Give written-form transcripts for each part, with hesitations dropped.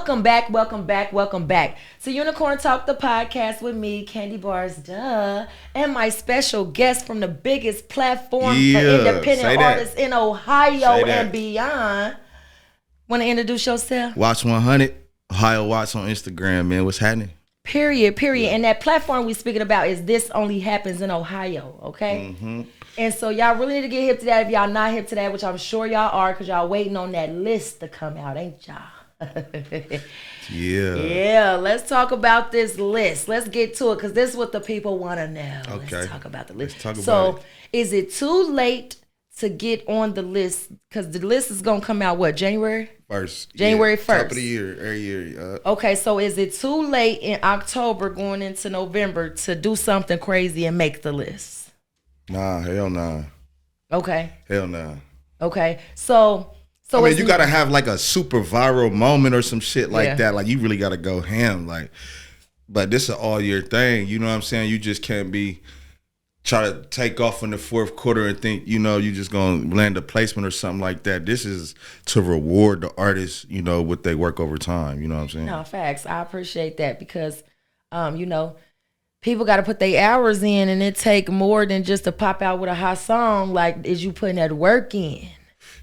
Welcome back, welcome back, welcome back to Unicorn Talk, the podcast with me, Candy Bars, and my special guest from the biggest platform for independent artists in Ohio and beyond. Want to introduce yourself? Watch 100, Ohio Watts on Instagram, man. What's happening? Period. And that platform we speaking about is This Only Happens in Ohio, okay? Mm-hmm. And so y'all really need to get hip to that if y'all not hip to that, which I'm sure y'all are because y'all waiting on that list to come out, ain't y'all? Yeah, let's talk about this list. Let's get to it because this is what the people want to know. Okay. Let's talk about the list. Let's talk about it. Is it too late to get on the list? Because the list is going to come out, what, January? January 1st. Top of the year, every year. Okay, so is it too late in October going into November to do something crazy and make the list? Nah, hell nah. Okay. Hell nah. Okay, so I mean, you gotta have like a super viral moment or some shit like that. Like you really gotta go ham. Like, but this is an all year thing. You know what I'm saying? You just can't be try to take off in the fourth quarter and think you just gonna land a placement or something like that. This is to reward the artists, with their work over time. You know what I'm saying? No, facts. I appreciate that because, people got to put their hours in, and it take more than just to pop out with a hot song. Like, is you putting that work in?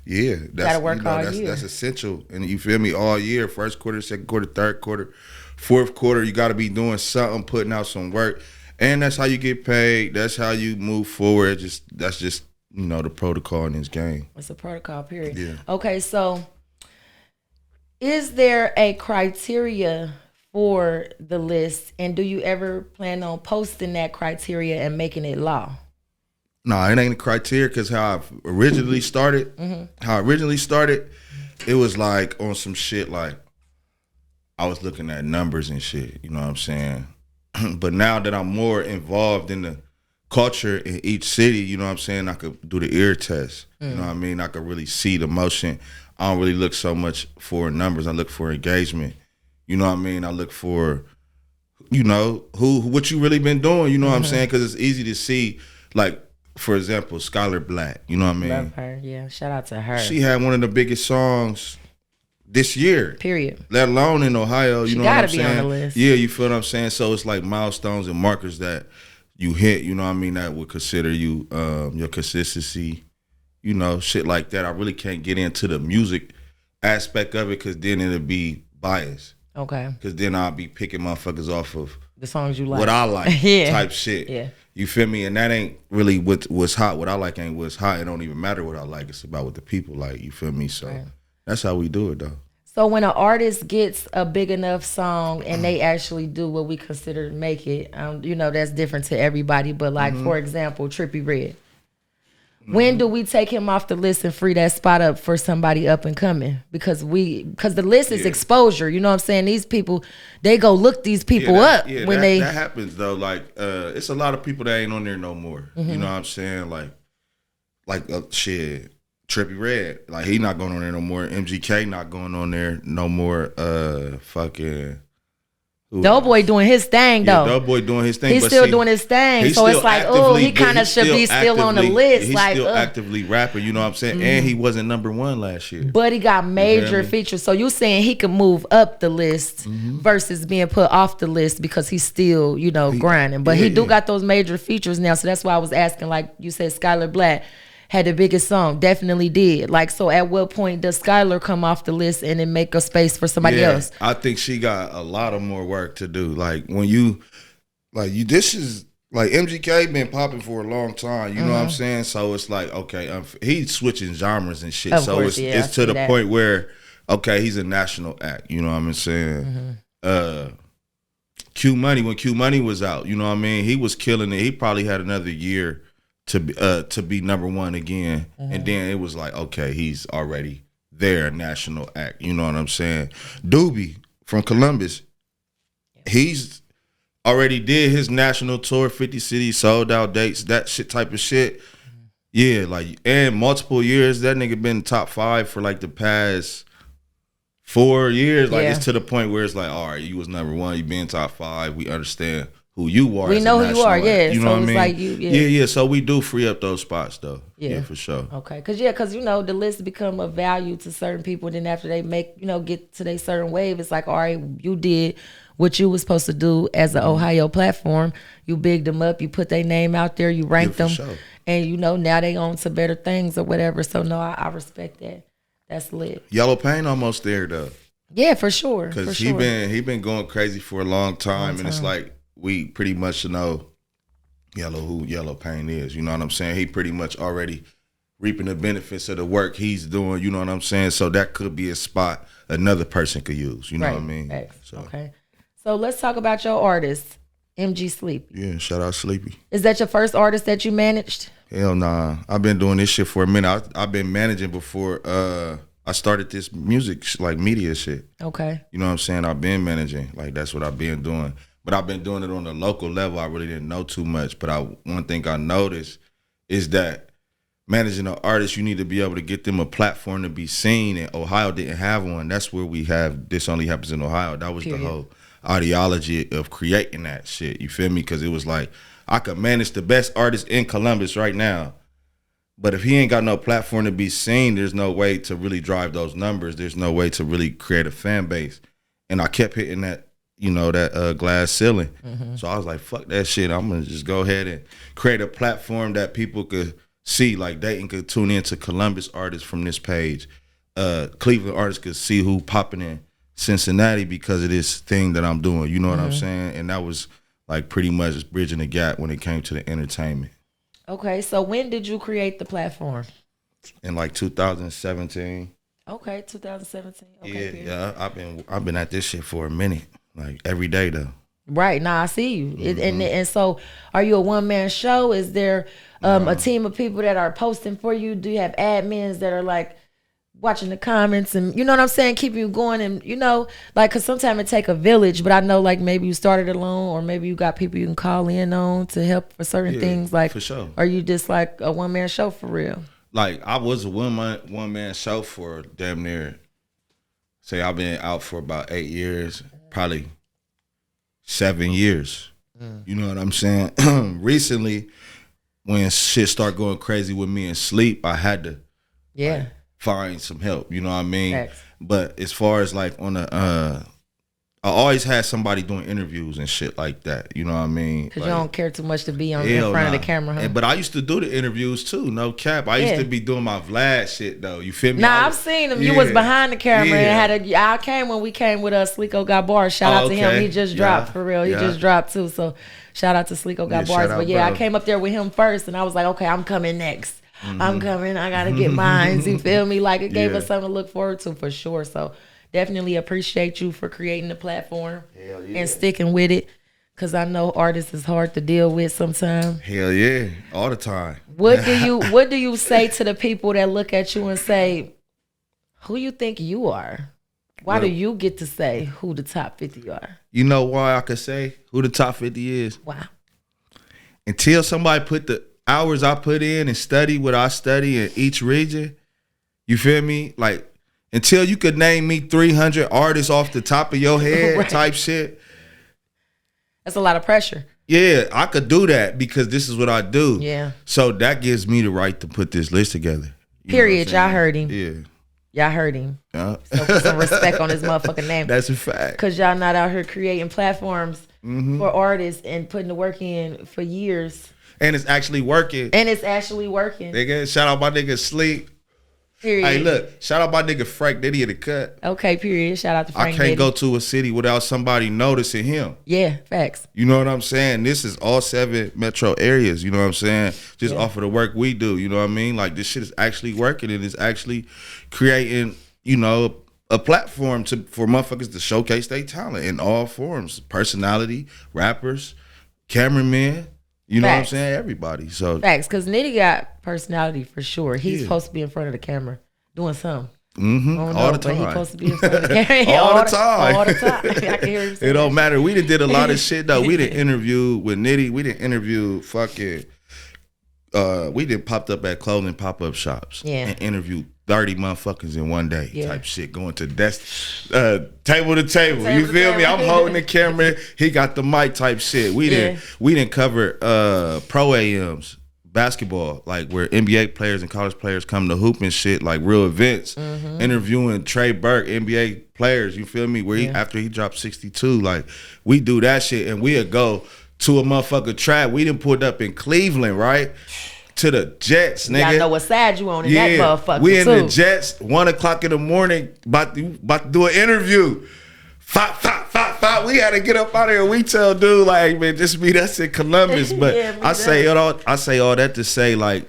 Yeah, gotta work all year. That's essential, and you feel me? All year, first quarter, second quarter, third quarter, fourth quarter, you got to be doing something, putting out some work, and that's how you get paid. That's how you move forward. That's just the protocol in this game. It's a protocol, period. Yeah. Okay, so is there a criteria for the list, and do you ever plan on posting that criteria and making it law? No, it ain't a criteria because how I originally started, it was like on some shit like I was looking at numbers and shit, you know what I'm saying? But now that I'm more involved in the culture in each city, you know what I'm saying, I could do the ear test, you know what I mean? I could really see the motion. I don't really look so much for numbers. I look for engagement, you know what I mean? I look for, what you really been doing, you know what I'm saying? Because it's easy to see, like, for example, Skylar Black, you know what I mean? Love her, yeah. Shout out to her. She had one of the biggest songs this year. Period. Let alone in Ohio, you know what I'm saying? She gotta be on the list. Yeah, you feel what I'm saying? So it's like milestones and markers that you hit, you know what I mean, that would consider you your consistency, shit like that. I really can't get into the music aspect of it because then it'll be biased. Okay. Because then I'll be picking motherfuckers off of the songs you like. What I like type shit. Yeah. You feel me? And that ain't really what's hot. What I like ain't what's hot. It don't even matter what I like. It's about what the people like. You feel me? So that's how we do it, though. So when an artist gets a big enough song and they actually do what we consider to make it, that's different to everybody. But like, for example, Trippie Redd. When do we take him off the list and free that spot up for somebody up and coming? Because the list is exposure. You know what I'm saying? These people, they go look these people up when that happens though. Like, it's a lot of people that ain't on there no more. You know what I'm saying? Like shit, Trippie Redd. Like he not going on there no more. MGK not going on there no more. Fucking. Doughboy doing his thing though. Doughboy doing his thing. He's still doing his thing. So it's like, he kind of should be still on the list. He's still actively rapping, you know what I'm saying? And he wasn't number one last year. But he got major features. So you saying he can move up the list versus being put off the list because he's still, grinding. But he got those major features now. So that's why I was asking, like you said, Skylar Black had the biggest song, definitely did. Like, so at what point does Skylar come off the list and then make a space for somebody else? I think she got a lot of more work to do. Like this is like MGK been popping for a long time. You know what I'm saying? So it's like, okay, he's switching genres and shit. So it's to the point where, okay, he's a national act. You know what I'm saying? Q Money, when Q Money was out, you know what I mean? He was killing it. He probably had another year to be number one again, and then it was like, okay, he's already there, national act. You know what I'm saying? Doobie from Columbus, he's already did his national tour, 50 cities, sold out dates, that shit type of shit. Yeah, like, and multiple years, that nigga been top 5 for like the past 4 years. Like, it's to the point where it's like, all right, you was number one, you been top 5, we understand who you are. We as a know who you national are, act. yeah. You know So what I it's mean? like you- yeah. yeah. So we do free up those spots though. Yeah, for sure. Okay, cause you know the list become of value to certain people. Then after they make get to their certain wave, it's like, all right, you did what you was supposed to do as an Ohio platform. You bigged them up, you put their name out there, you ranked for them, sure. and now they on to better things or whatever. So no, I respect that. That's lit. Yellow Pain almost there though. Yeah, for sure. Because for sure. he been going crazy for a long time, and it's like we pretty much know who Yellow Pain is. You know what I'm saying? He pretty much already reaping the benefits of the work he's doing. You know what I'm saying? So that could be a spot another person could use. You know what I mean? So, okay. So let's talk about your artist, MG Sleep. Yeah, shout out Sleepy. Is that your first artist that you managed? Hell nah. I've been doing this shit for a minute. I've been managing before I started this music, like media shit. Okay. You know what I'm saying? I've been managing. Like, that's what I've been doing. But I've been doing it on the local level. I really didn't know too much. But one thing I noticed is that managing an artist, you need to be able to get them a platform to be seen. And Ohio didn't have one. That's where we have This Only Happens in Ohio. That was the whole ideology of creating that shit. You feel me? Because it was like, I could manage the best artist in Columbus right now. But if he ain't got no platform to be seen, there's no way to really drive those numbers. There's no way to really create a fan base. And I kept hitting that, that glass ceiling. Mm-hmm. So I was like, fuck that shit. I'm going to just go ahead and create a platform that people could see. Like Dayton could tune into Columbus artists from this page. Cleveland artists could see who popping in Cincinnati because of this thing that I'm doing. You know what I'm saying? And that was like pretty much bridging the gap when it came to the entertainment. Okay, so when did you create the platform? In like 2017. Okay, 2017. Okay, yeah. I've been at this shit for a minute, like every day though. Right now, I see you. And so, are you a one-man show? Is there a team of people that are posting for you? Do you have admins that are like watching the comments and you know what I'm saying, keeping you going? And because sometimes it take a village, but I know like maybe you started alone or maybe you got people you can call in on to help for certain things. Like, for sure. Are you just like a one-man show for real? Like I was a one man show for damn near. Say I've been out for about 8 years, probably 7 years. You know what I'm saying? Recently, when shit started going crazy with me and Sleep, I had to find some help. You know what I mean? Thanks. But as far as like on the, I always had somebody doing interviews and shit like that. You know what I mean? Because like, you don't care too much to be in front of the camera, huh? But I used to do the interviews too, no cap. I used to be doing my Vlad shit though. You feel me? I've seen him. You was behind the camera and I came when we came with Slico Got Bars. Shout out to him. He just dropped for real. He just dropped too. So shout out to Slico Got Bars. But I came up there with him first and I was like, okay, I'm coming next. I'm coming. I gotta get mine. You feel me? Like it gave us something to look forward to for sure. So definitely appreciate you for creating the platform and sticking with it. Cause I know artists is hard to deal with sometimes. Hell yeah, all the time. What do you say to the people that look at you and say, who you think you are? Why do you get to say who the top 50 are? You know why I could say who the top 50 is? Wow. Until somebody put the hours I put in and study what I study in each region, you feel me? Like, until you could name me 300 artists off the top of your head type shit. That's a lot of pressure. Yeah, I could do that because this is what I do. Yeah. So that gives me the right to put this list together. Period. Y'all heard him. Yeah. Y'all heard him. Yeah. So put some respect on his motherfucking name. That's a fact. Because y'all not out here creating platforms for artists and putting the work in for years. And it's actually working. Nigga, shout out my nigga Sleep. Period. Hey, look, shout out my nigga Frank Diddy in the cut. Okay, period. Shout out to Frank Diddy. I can't Diddy. go to a city without somebody noticing him. Yeah, facts. You know what I'm saying? This is all 7 metro areas, you know what I'm saying? Just off of the work we do, you know what I mean? Like, this shit is actually working and it's actually creating, a platform for motherfuckers to showcase their talent in all forms. Personality, rappers, cameramen, you know what I'm saying? Everybody. So facts, because Nitty got personality for sure. He's supposed to be in front of the camera doing something. All the time. He's supposed to be in front of the camera. all the time. All the time. I can hear him say it don't that. matter. We done did a lot of shit though. We done interview with Nitty. We done interview fucking we did popped up at clothing pop-up shops and interviewed 30 motherfuckers in one day type shit, going to table to table. You feel me? I'm holding the camera. He got the mic type shit. We didn't cover pro AMs, basketball, like where NBA players and college players come to hoop and shit, like real events. Interviewing Trey Burke, NBA players, you feel me? Where after he dropped 62, like we do that shit, and we'd go to a motherfucker trap. We done pulled up in Cleveland, right? To the Jets, nigga. I know what side you on in that motherfucker. We in the Jets, 1:00 in the morning, about to do an interview. Five. We had to get up out of here. We tell dude, like, man, just meet us in Columbus. But I say all that to say, like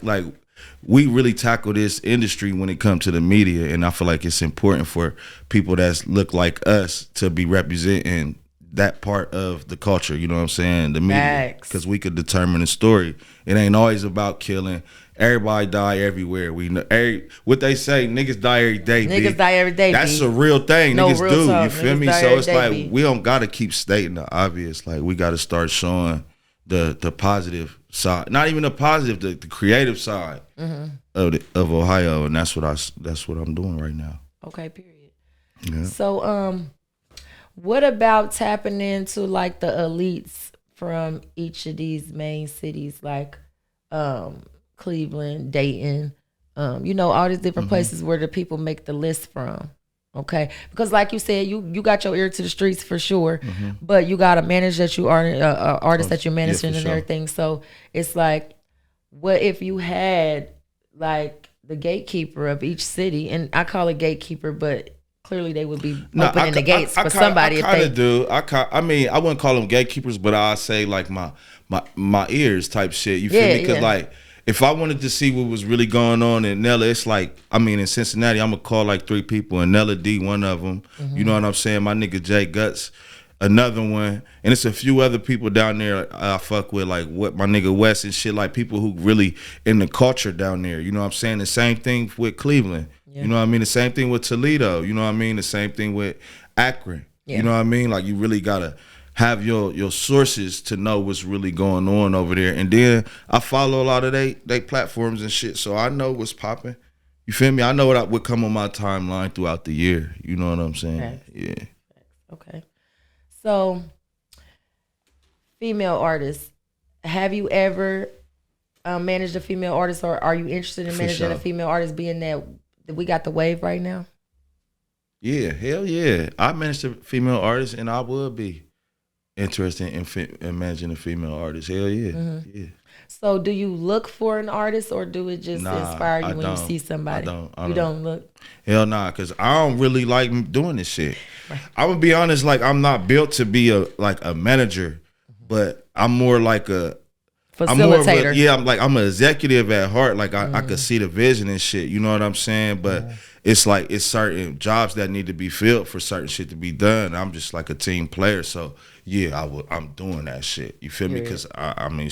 we really tackle this industry when it comes to the media, and I feel like it's important for people that look like us to be representing that part of the culture, you know what I'm saying? The media, because we could determine the story. It ain't always about killing. Everybody die everywhere. We know what they say. Niggas die every day. Niggas die every day. That's a real thing. No, niggas real do. talk. You feel Niggas me? So it's like we don't gotta keep stating the obvious. Like we gotta start showing the positive side. Not even the positive, the creative side of Ohio, and that's what I'm doing right now. Okay. Period. Yeah. So what about tapping into like the elites from each of these main cities, like Cleveland, Dayton, all these different places where the people make the list from? Okay, because like you said, you got your ear to the streets for sure, but you got a manager that you are artist that you're managing and everything. So it's like, what if you had like the gatekeeper of each city, and I call it gatekeeper, but clearly they would be opening the gates for somebody. I wouldn't call them gatekeepers, but I say like my ears type shit. You feel me? Because like if I wanted to see what was really going on in Nella, it's like, in Cincinnati, I'm gonna call like 3 people, and Nella D, one of them. You know what I'm saying? My nigga Jay Guts, another one, and it's a few other people down there I fuck with, like what my nigga West and shit, like people who really in the culture down there. You know what I'm saying? The same thing with Cleveland. You know what I mean? The same thing with Toledo. You know what I mean? The same thing with Akron. You know what I mean? Like you really gotta have your sources to know what's really going on over there. And then I follow a lot of they platforms and shit, so I know what's popping. You feel me? I know what would come on my timeline throughout the year. You know what I'm saying? Okay. Yeah. Okay. So, female artists, have you ever managed a female artist, or are you interested in managing a female artist, being that we got the wave right now? Yeah, hell yeah. I managed a female artist, and I would be interested in managing a female artist. Hell yeah. Yeah. So do you look for an artist, or do it just inspire you when you see somebody? You don't look? Hell nah, because I don't really like doing this shit. I'm going to be honest, like I'm not built to be a manager, but I'm more like a facilitator. I'm an executive at heart. Like I could see the vision and shit. You know what I'm saying? But it's like it's certain jobs that need to be filled for certain shit to be done. I'm just like a team player. So yeah, I'm doing that shit. You feel me? Because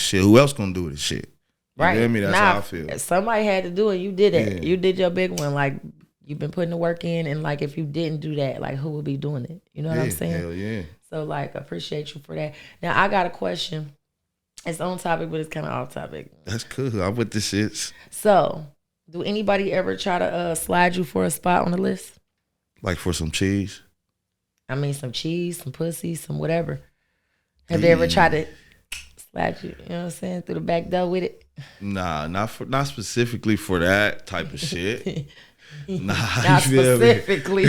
shit. Who else gonna do this shit? You feel me? That's how I feel. Somebody had to do it. You did it. Yeah. You did your big one. Like you've been putting the work in, and like if you didn't do that, like who would be doing it? You know what I'm saying? Hell yeah. So like, appreciate you for that. Now I got a question. It's on topic, but it's kind of off topic. That's cool. I'm with the shits. So, do anybody ever try to slide you for a spot on the list? Like for some cheese? Some cheese, some pussy, some whatever. Have they ever tried to slide you, you know what I'm saying, through the back door with it? Nah, not specifically for that type of shit. Nah, not specifically.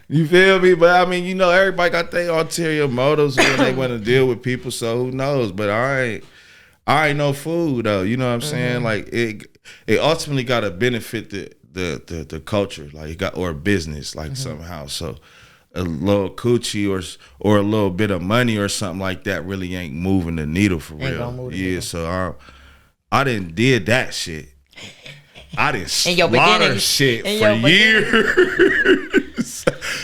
You feel me? But everybody got their ulterior motives when they want to deal with people, so who knows? But I ain't no fool though. You know what I'm saying? Like it ultimately got to benefit the culture, like or business, like somehow. So a little coochie or a little bit of money or something like that really ain't moving the needle for real. Yeah, so I didn't did that shit. I didn't slaughter shit for years.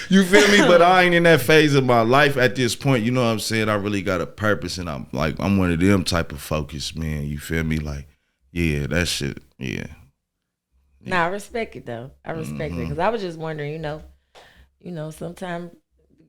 You feel me? But I ain't in that phase of my life at this point. You know what I'm saying? I really got a purpose, and I'm one of them type of focused men. You feel me? Like, yeah, that shit. Yeah. Nah, I respect it though. I respect it because I was just wondering. Sometimes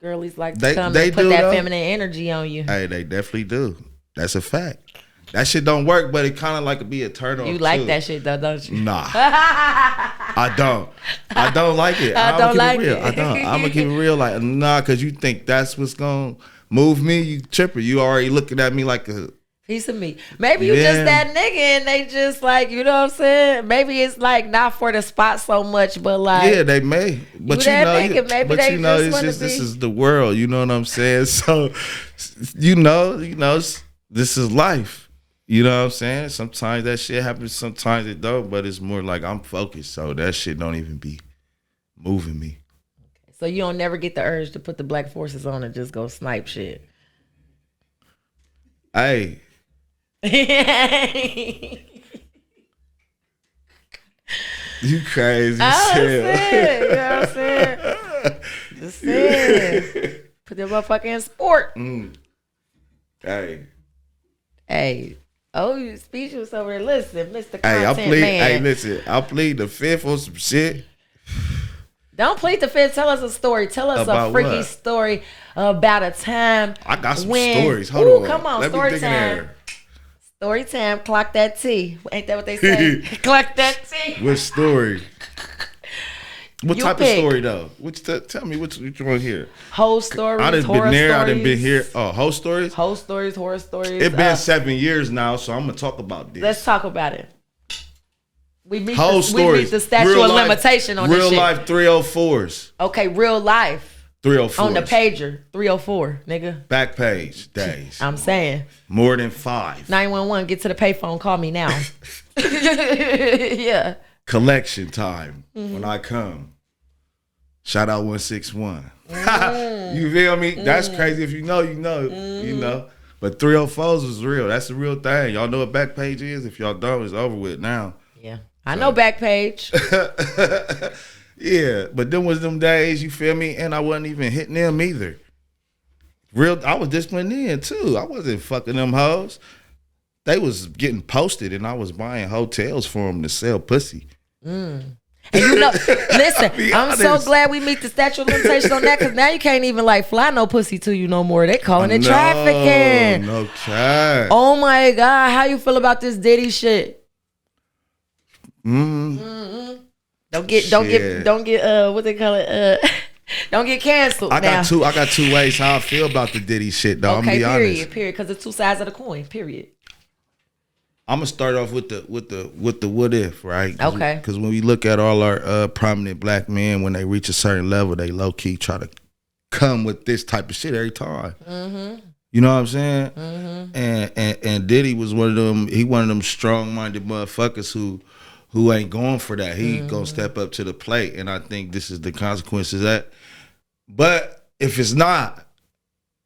girlies like to come and put that feminine energy on you. Hey, they definitely do. That's a fact. That shit don't work, but it kind of like be a turn off. You like that shit though, don't you? Nah, I don't. I don't like it. I don't like it. it. I don't. I'm gonna keep it real. Like nah, cause you think that's what's gonna move me. You tripping. You already looking at me like a piece of meat. Maybe you just that nigga and they just like, you know what I'm saying? Maybe it's like not for the spot so much, but like yeah, they may. But you know, nigga, maybe but they you know, just it's wanna just be. this is the world. You know what I'm saying? So, you know, this is life. You know what I'm saying? Sometimes that shit happens, sometimes it don't. But it's more like I'm focused, so that shit don't even be moving me. So you don't never get the urge to put the Black Forces on and just go snipe shit. Hey. You crazy as hell. You know what I'm saying? Just saying. Put that motherfucker in sport. Hey. Oh, you speechless over there. Listen, Mr. Content Man. Hey, listen. I'll plead the fifth on some shit. Don't plead the fifth. Tell us a story. Tell us about a freaky what? story about a time. I got some when, stories. Hold on. Come on, Let story me dig in time. there. Story time. Clock that T. Ain't that what they say? Clock that T. What story? What You type pick. of story though? Tell me what you want to hear. Whole stories. I done horror been there. I stories. done been here. Oh, whole stories. Whole stories, horror stories. It been 7 years now, so I'm gonna talk about this. Let's talk about it. We meet Whole the, we stories. meet the statute Real of life- limitation on this real shit. life 304s. Okay, real life 304s. on the pager 304, nigga. Back page days. I'm saying More than 5. 911. Get to the payphone. Call me now. Yeah. Collection time when I come. Shout out 161. You feel me? That's crazy. If you know, you know. You know. But 304s was real. That's the real thing. Y'all know what back page is? If y'all don't, it's over with now. Yeah. I know Backpage. Yeah, but them was them days, you feel me? And I wasn't even hitting them either. I was disciplined in too. I wasn't fucking them hoes. They was getting posted and I was buying hotels for them to sell pussy. And you know, listen, Be I'm so honest. glad we meet the statute of limitations on that because now you can't even like fly no pussy to you no more. They calling it trafficking. No cap. Oh my God, how you feel about this Diddy shit? Don't get what they call it, don't get canceled. I got two ways how I feel about the Diddy shit, though. Okay, I'm gonna be honest. period. Because it's two sides of the coin. Period. I'm gonna start off with the what if, right? Okay. Because when we look at all our prominent black men, when they reach a certain level, they low key try to come with this type of shit every time. Mm-hmm. You know what I'm saying? Mm-hmm. And Diddy was one of them. He one of them strong minded motherfuckers who ain't going for that. He gonna step up to the plate, and I think this is the consequences of that. But if it's not,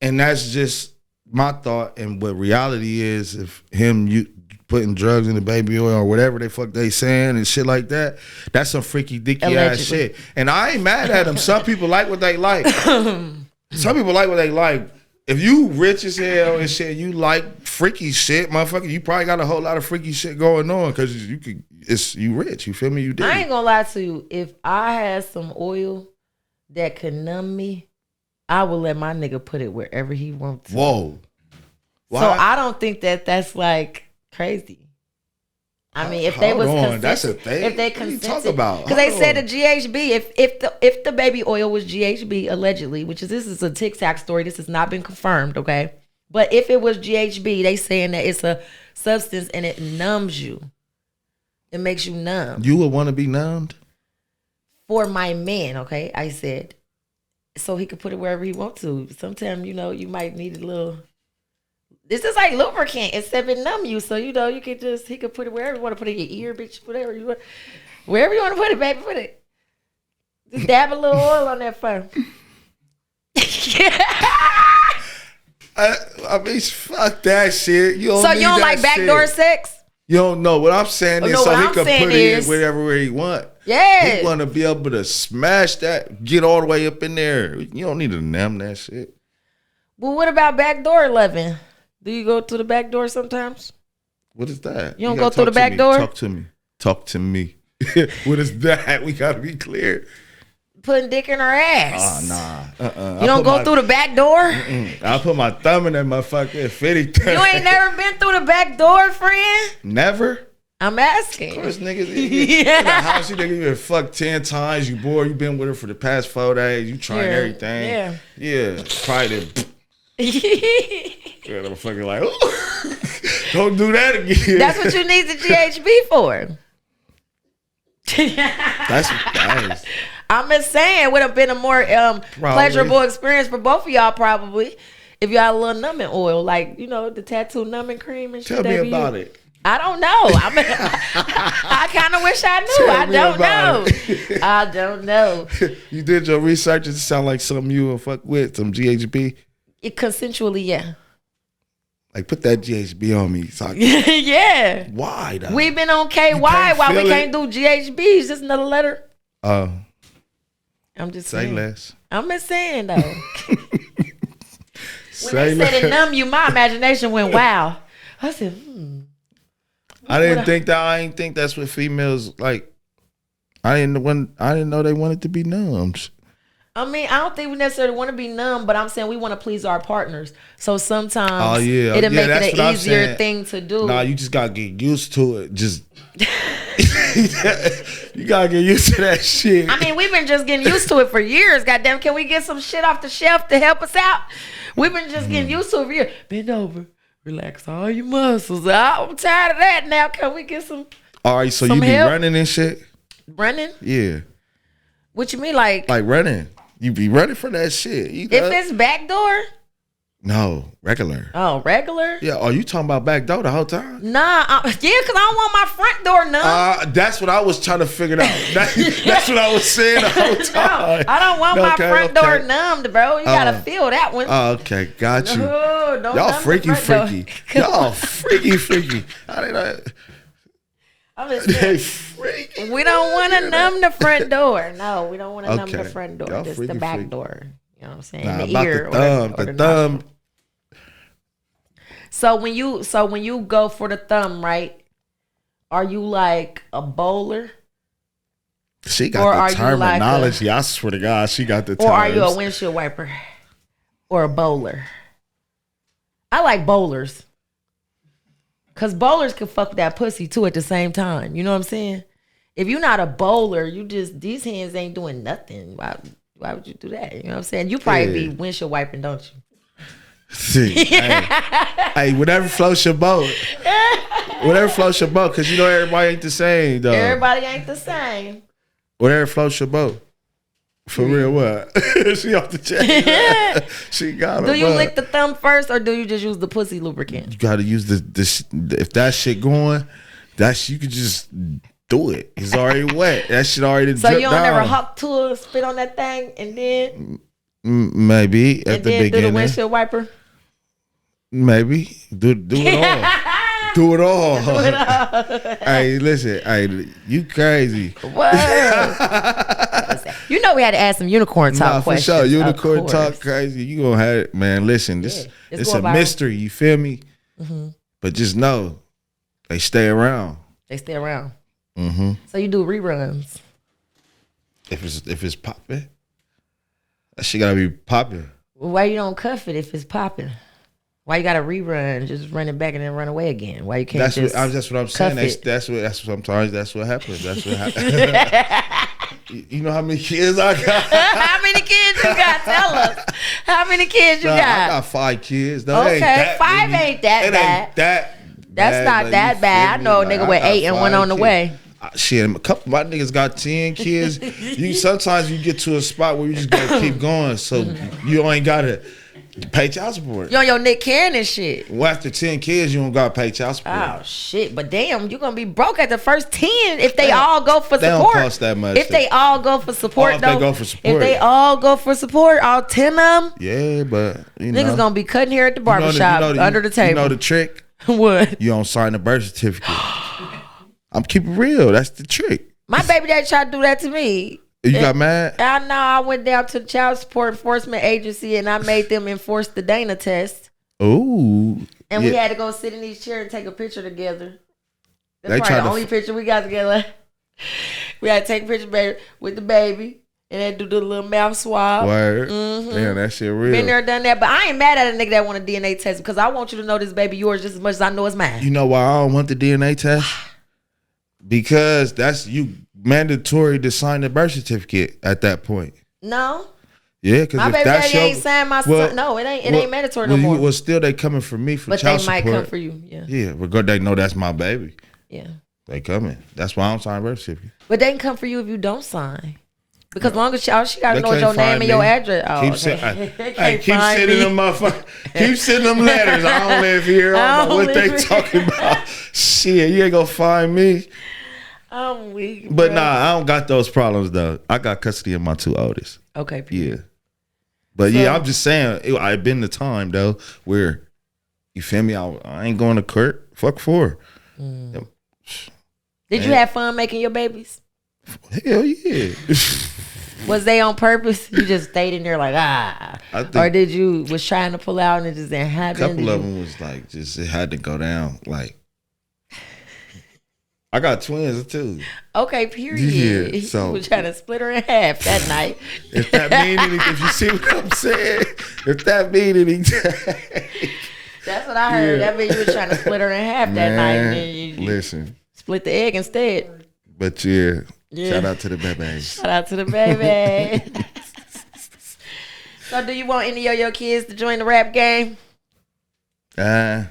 and that's just my thought, and what reality is, if you putting drugs in the baby oil or whatever they fuck they saying and shit like that, that's some freaky dicky ass Allegedly. shit. And I ain't mad at them. Some people like what they like. Some people like what they like. If you rich as hell and shit, you like freaky shit, motherfucker, you probably got a whole lot of freaky shit going on because you rich. You feel me? You did. I ain't gonna lie to you. If I had some oil that could numb me, I would let my nigga put it wherever he wants to. Whoa. Why? So I don't think that's like crazy. I mean, if they was Hold on, consistent, that's a thing? if they What you consented, talking about? because they Hold said on. the GHB, if the baby oil was GHB allegedly, which is this is a TikTok story, this has not been confirmed, okay? But if it was GHB, they saying that it's a substance and it numbs you, it makes you numb. You would want to be numbed? For my man, okay, I said, so he could put it wherever he wants to. Sometimes you might need a little. This is like lubricant instead of numb you, so you he could put it wherever you want to put it in your ear, bitch, whatever you want, wherever you want to put it, baby, put it. Just dab a little oil on that phone. I mean, fuck that shit. You don't So need you don't that like backdoor shit. sex? You don't know. What I'm saying is No, so what he I'm can saying put it is- in wherever he want. Yeah. He want to be able to smash that, get all the way up in there. You don't need to numb that shit. Well, what about backdoor loving? Do you go to the back door sometimes? What is that? You don't gotta go through talk the to back me. door? Talk to me. What is that? We got to be clear. putting dick in her ass. Oh, nah. You don't go through the back door? I put my thumb in that motherfucker 50 You ain't never been through the back door, friend? Never? I'm asking. Of course, niggas in the house, you nigga, you been fucked 10 times. You bored. You been with her for the past 4 days. You trying everything. Yeah. Probably the... Yeah, I'm fucking like, don't do that again. That's what you need the GHB for. That's I'm just saying, would have been a more pleasurable experience for both of y'all probably if y'all had a little numbing oil, like, you know, the tattoo numbing cream and shit. Tell me about it. I don't know. I kind of wish I knew. I don't know. You did your research. It sound like something you would fuck with, some GHB. Consensually, yeah. Like, put that GHB on me. So yeah. Why, though? We've been on KY. Why we can't do GHB? Is this another letter? I'm just say saying. Less. I'm just saying, though. When say they said it numb you, my imagination went, wow. I said, I didn't think that's what females like. I didn't know they wanted to be numbed. I mean, I don't think we necessarily want to be numb, but I'm saying we want to please our partners. So sometimes it'll make it an easier thing to do. Nah, you just gotta get used to it. Just you gotta get used to that shit. I mean, we've been just getting used to it for years. Goddamn, can we get some shit off the shelf to help us out? We've been just getting used to it for years. Bend over, relax all your muscles. I'm tired of that now. Can we get some? All right, so you be help? running and shit? Running? Yeah. What you mean, like running? You be running for that shit. If it's backdoor? No, regular. Oh, regular? Yeah. Are you talking about back door the whole time? Nah, because I don't want my front door numb. That's what I was trying to figure out. That's what I was saying the whole time. No, I don't want my front door numbed, bro. You gotta feel that one. Oh, okay, got you. No, don't y'all freaky. Y'all freaky. I'm just saying, we don't want to numb the front door. No, we don't want to numb the front door. Just the back door. You know what I'm saying? Nah, the ear or the thumb. So when you go for the thumb, right? Are you like a bowler? She got the terminology. I swear to God, she got the terms. Or are you a windshield wiper? Or a bowler? I like bowlers. Because bowlers can fuck that pussy too at the same time. You know what I'm saying? If you're not a bowler, these hands ain't doing nothing. Why would you do that? You know what I'm saying? You probably be windshield wiping, don't you? See, hey, whatever floats your boat. Whatever floats your boat, because you know everybody ain't the same, though. Everybody ain't the same. Whatever floats your boat. For real, what? She off the chain. She got it. Do you lick the thumb first, or do you just use the pussy lubricant? You got to use if that shit going, you could just do it. It's already wet. That shit already So you don't down. never hop to a spit on that thing and then maybe at the beginning do the windshield wiper. Maybe do it all. Do it all. Hey, listen. Hey, you crazy. What? You know we had to add some unicorn talk questions. For sure. Unicorn talk crazy. You gonna have it, man. Listen, this it's a mystery. You feel me? Mm-hmm. But just know, they stay around. They stay around. Mm-hmm. So you do reruns. If it's popping, that shit gotta be popping. Why you don't cuff it if it's popping? Why you got to rerun, just run it back and then run away again? Why you can't that's what I'm saying. That's what sometimes that's what happens. That's what happens. You know how many kids I got? How many kids you got? Tell us. How many kids you got? I got 5 kids. No, okay, 5 ain't that bad. That's not that bad. I know a nigga with 8 and 1 on the way. Shit, a couple of my niggas got 10 kids. Sometimes you get to a spot where you just gotta keep going, so you ain't gotta pay child support. You on your Nick Cannon shit. Well, after 10 kids, you don't gotta pay child support. Oh shit! But damn, you gonna be broke at the first 10 if they all go for support. They don't cost that much. If they all go for support, though. If they go for support. If they all go for support, all 10 of them. Yeah, but niggas gonna be cutting hair at the barbershop under the table. You know the trick? What? You don't sign the birth certificate. I'm keeping real. That's the trick. My baby daddy tried to do that to me. You got mad? I know. I went down to the Child Support Enforcement Agency and I made them enforce the Dana test. Ooh. And we had to go sit in these chairs and take a picture together. That's probably the only picture we got together. We had to take a picture, baby, with the baby And they do the little mouth swab. Word. Damn, that shit real. Been there, done that. But I ain't mad at a nigga that want a DNA test because I want you to know this baby yours just as much as I know it's mine. You know why I don't want the DNA test? Because that's you mandatory to sign the birth certificate at that point. No. Yeah, because my if baby that's daddy your, ain't signed my son. No, it ain't mandatory no more. Well, still they coming for me for but child they might support. come for you. Yeah. Yeah, but they know that's my baby. Yeah. They coming. That's why I don't sign birth certificate. But they can come for you if you don't sign. Because long as all she gotta know is can't your name find and me. your address. Oh, Keep sending them motherfuckers. Keep sending them letters. I don't live here. I don't know what they talking about. Shit, you ain't gonna find me. I'm weak. But bro. nah, I don't got those problems though. I got custody of my two oldest. Okay. Yeah. But so, yeah, I'm just saying, I've been the time though where, you feel me? I ain't going to court. Fuck for. Did you have fun making your babies? Hell yeah. Was they on purpose? You just stayed in there like or did you was trying to pull out and it just didn't happen? A couple of them was like just it had to go down. Like I got twins too. Okay, period. Yeah, so you was trying to split her in half that night. If that mean anything, if you see what I'm saying, if that mean anything. That's what I heard. Yeah. That means you was trying to split her in half that night. And then you listen. Split the egg instead. But yeah. Shout out to the babies. Shout out to the baby. So do you want any of your kids to join the rap game? I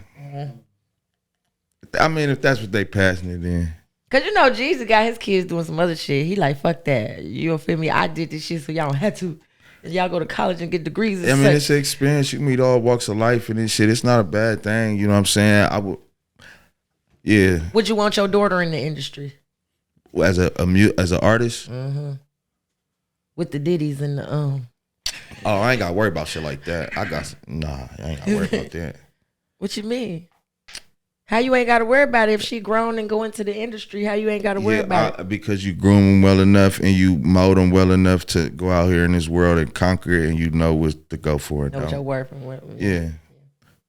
mean, if that's what they passionate in. Cause you know Jesus got his kids doing some other shit. He like, fuck that. You feel me? I did this shit so y'all don't have to. Y'all go to college and get degrees. And I mean, it's an experience. You can meet all walks of life and this shit. It's not a bad thing. You know what I'm saying? I would. Yeah. Would you want your daughter in the industry? As an artist? Mm-hmm. With the ditties and the Oh, I ain't gotta worry about shit like that. I ain't gotta worry about that. What you mean? How you ain't gotta worry about it if she grown and go into the industry? How you ain't gotta worry about it? Because you groom them well enough and you mold them well enough to go out here in this world and conquer it, and you know what to go for. Know what your worth and what. Yeah.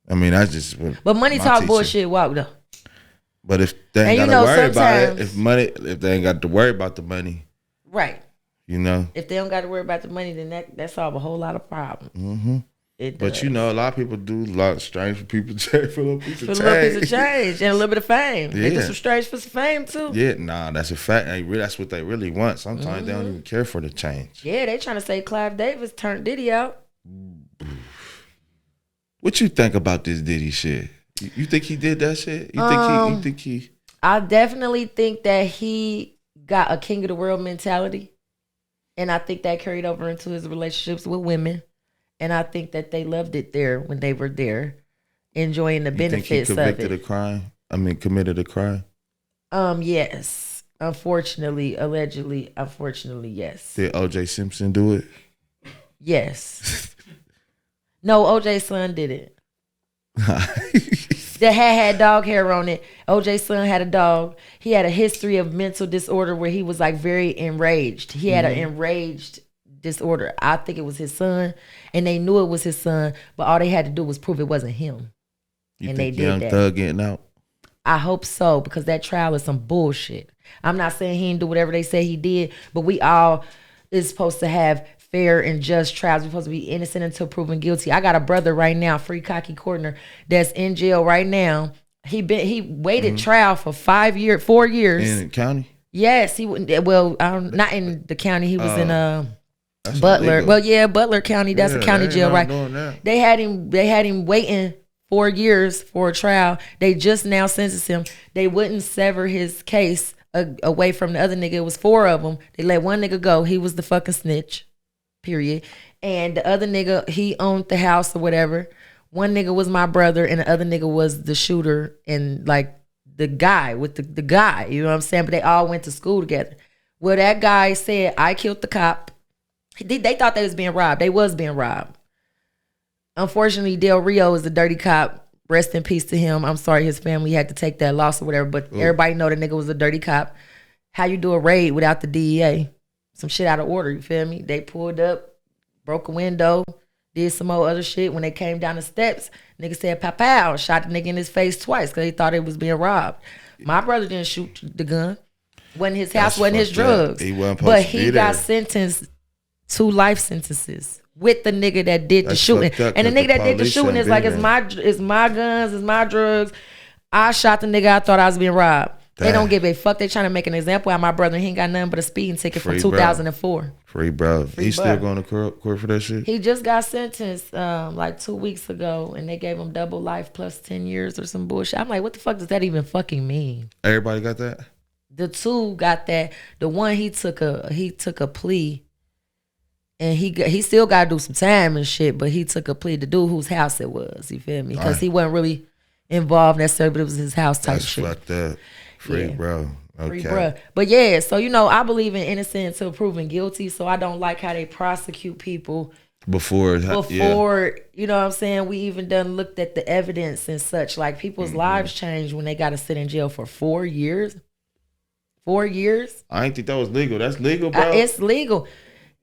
I mean, that's just what. But money talk bullshit walk though. But if they ain't got to worry about it, if they ain't got to worry about the money, right? You know, if they don't got to worry about the money, then that solve a whole lot of problems. Mm-hmm. But you know, a lot of people do a lot of strange for people for a little piece of change. For a little piece of change and a little bit of fame. Yeah. They do some strange for some fame too. Yeah, nah, that's a fact. That's what they really want. Sometimes they don't even care for the change. Yeah, they trying to say Clive Davis turned Diddy out. What you think about this Diddy shit? You think he did that shit? You think he? I definitely think that he got a king of the world mentality, and I think that carried over into his relationships with women, and I think that they loved it there when they were there, enjoying the benefits of it. Committed a crime. Yes. Allegedly, yes. Did O.J. Simpson do it? Yes. No, O.J.'s son did it. That had dog hair on it. OJ's son had a dog. He had a history of mental disorder where he was like very enraged. He had an enraged disorder. I think it was his son, and they knew it was his son, but all they had to do was prove it wasn't him. You think Young Thug getting out? I hope so, because that trial is some bullshit. I'm not saying he didn't do whatever they say he did, but we all is supposed to have fair and just trials. We're supposed to be innocent until proven guilty. I got a brother right now, Free Cocky Corner, that's in jail right now. He waited trial for 4 years. In the county? Yes, he wouldn't. Well, not in the county. He was in Butler. Illegal. Well, yeah, Butler County. That's a county jail, right? They had him waiting 4 years for a trial. They just now sentenced him. They wouldn't sever his case away from the other nigga. It was 4 of them. They let one nigga go. He was the fucking snitch. Period. And the other nigga, he owned the house or whatever. One nigga was my brother, and the other nigga was the shooter and like the guy with the guy. You know what I'm saying? But they all went to school together. Well, that guy said, I killed the cop. They thought they was being robbed. They was being robbed. Unfortunately, Del Rio is a dirty cop. Rest in peace to him. I'm sorry his family had to take that loss or whatever, but everybody know the nigga was a dirty cop. How you do a raid without the DEA? Some shit out of order, you feel me? They pulled up, broke a window, did some more other shit. When they came down the steps, nigga said, pow, pow, shot the nigga in his face twice because they thought it was being robbed. My brother didn't shoot the gun. Wasn't his house, wasn't his drugs. He wasn't but he got sentenced 2 life sentences with the nigga that did the shooting. And the nigga that did the shooting is like, it's my guns, it's my drugs. I shot the nigga. I thought I was being robbed. They don't give a fuck. They trying to make an example out of my brother. He ain't got nothing but a speeding ticket from 2004. Free bro. He's still going to court for that shit? He just got sentenced like 2 weeks ago, and they gave him double life plus 10 years or some bullshit. I'm like, what the fuck does that even fucking mean? Everybody got that? The 2 got that. The one he took a plea, and he still got to do some time and shit. But he took a plea to do whose house it was. You feel me? Because he wasn't really involved necessarily, but it was his house type shit. That's fucked up. Free bro. Okay. Free bruh. But yeah, so I believe in innocent until proven guilty. So I don't like how they prosecute people before you know what I'm saying, we even done looked at the evidence and such. Like people's lives change when they got to sit in jail for 4 years. 4 years. I ain't think that was legal. That's legal, bro. It's legal.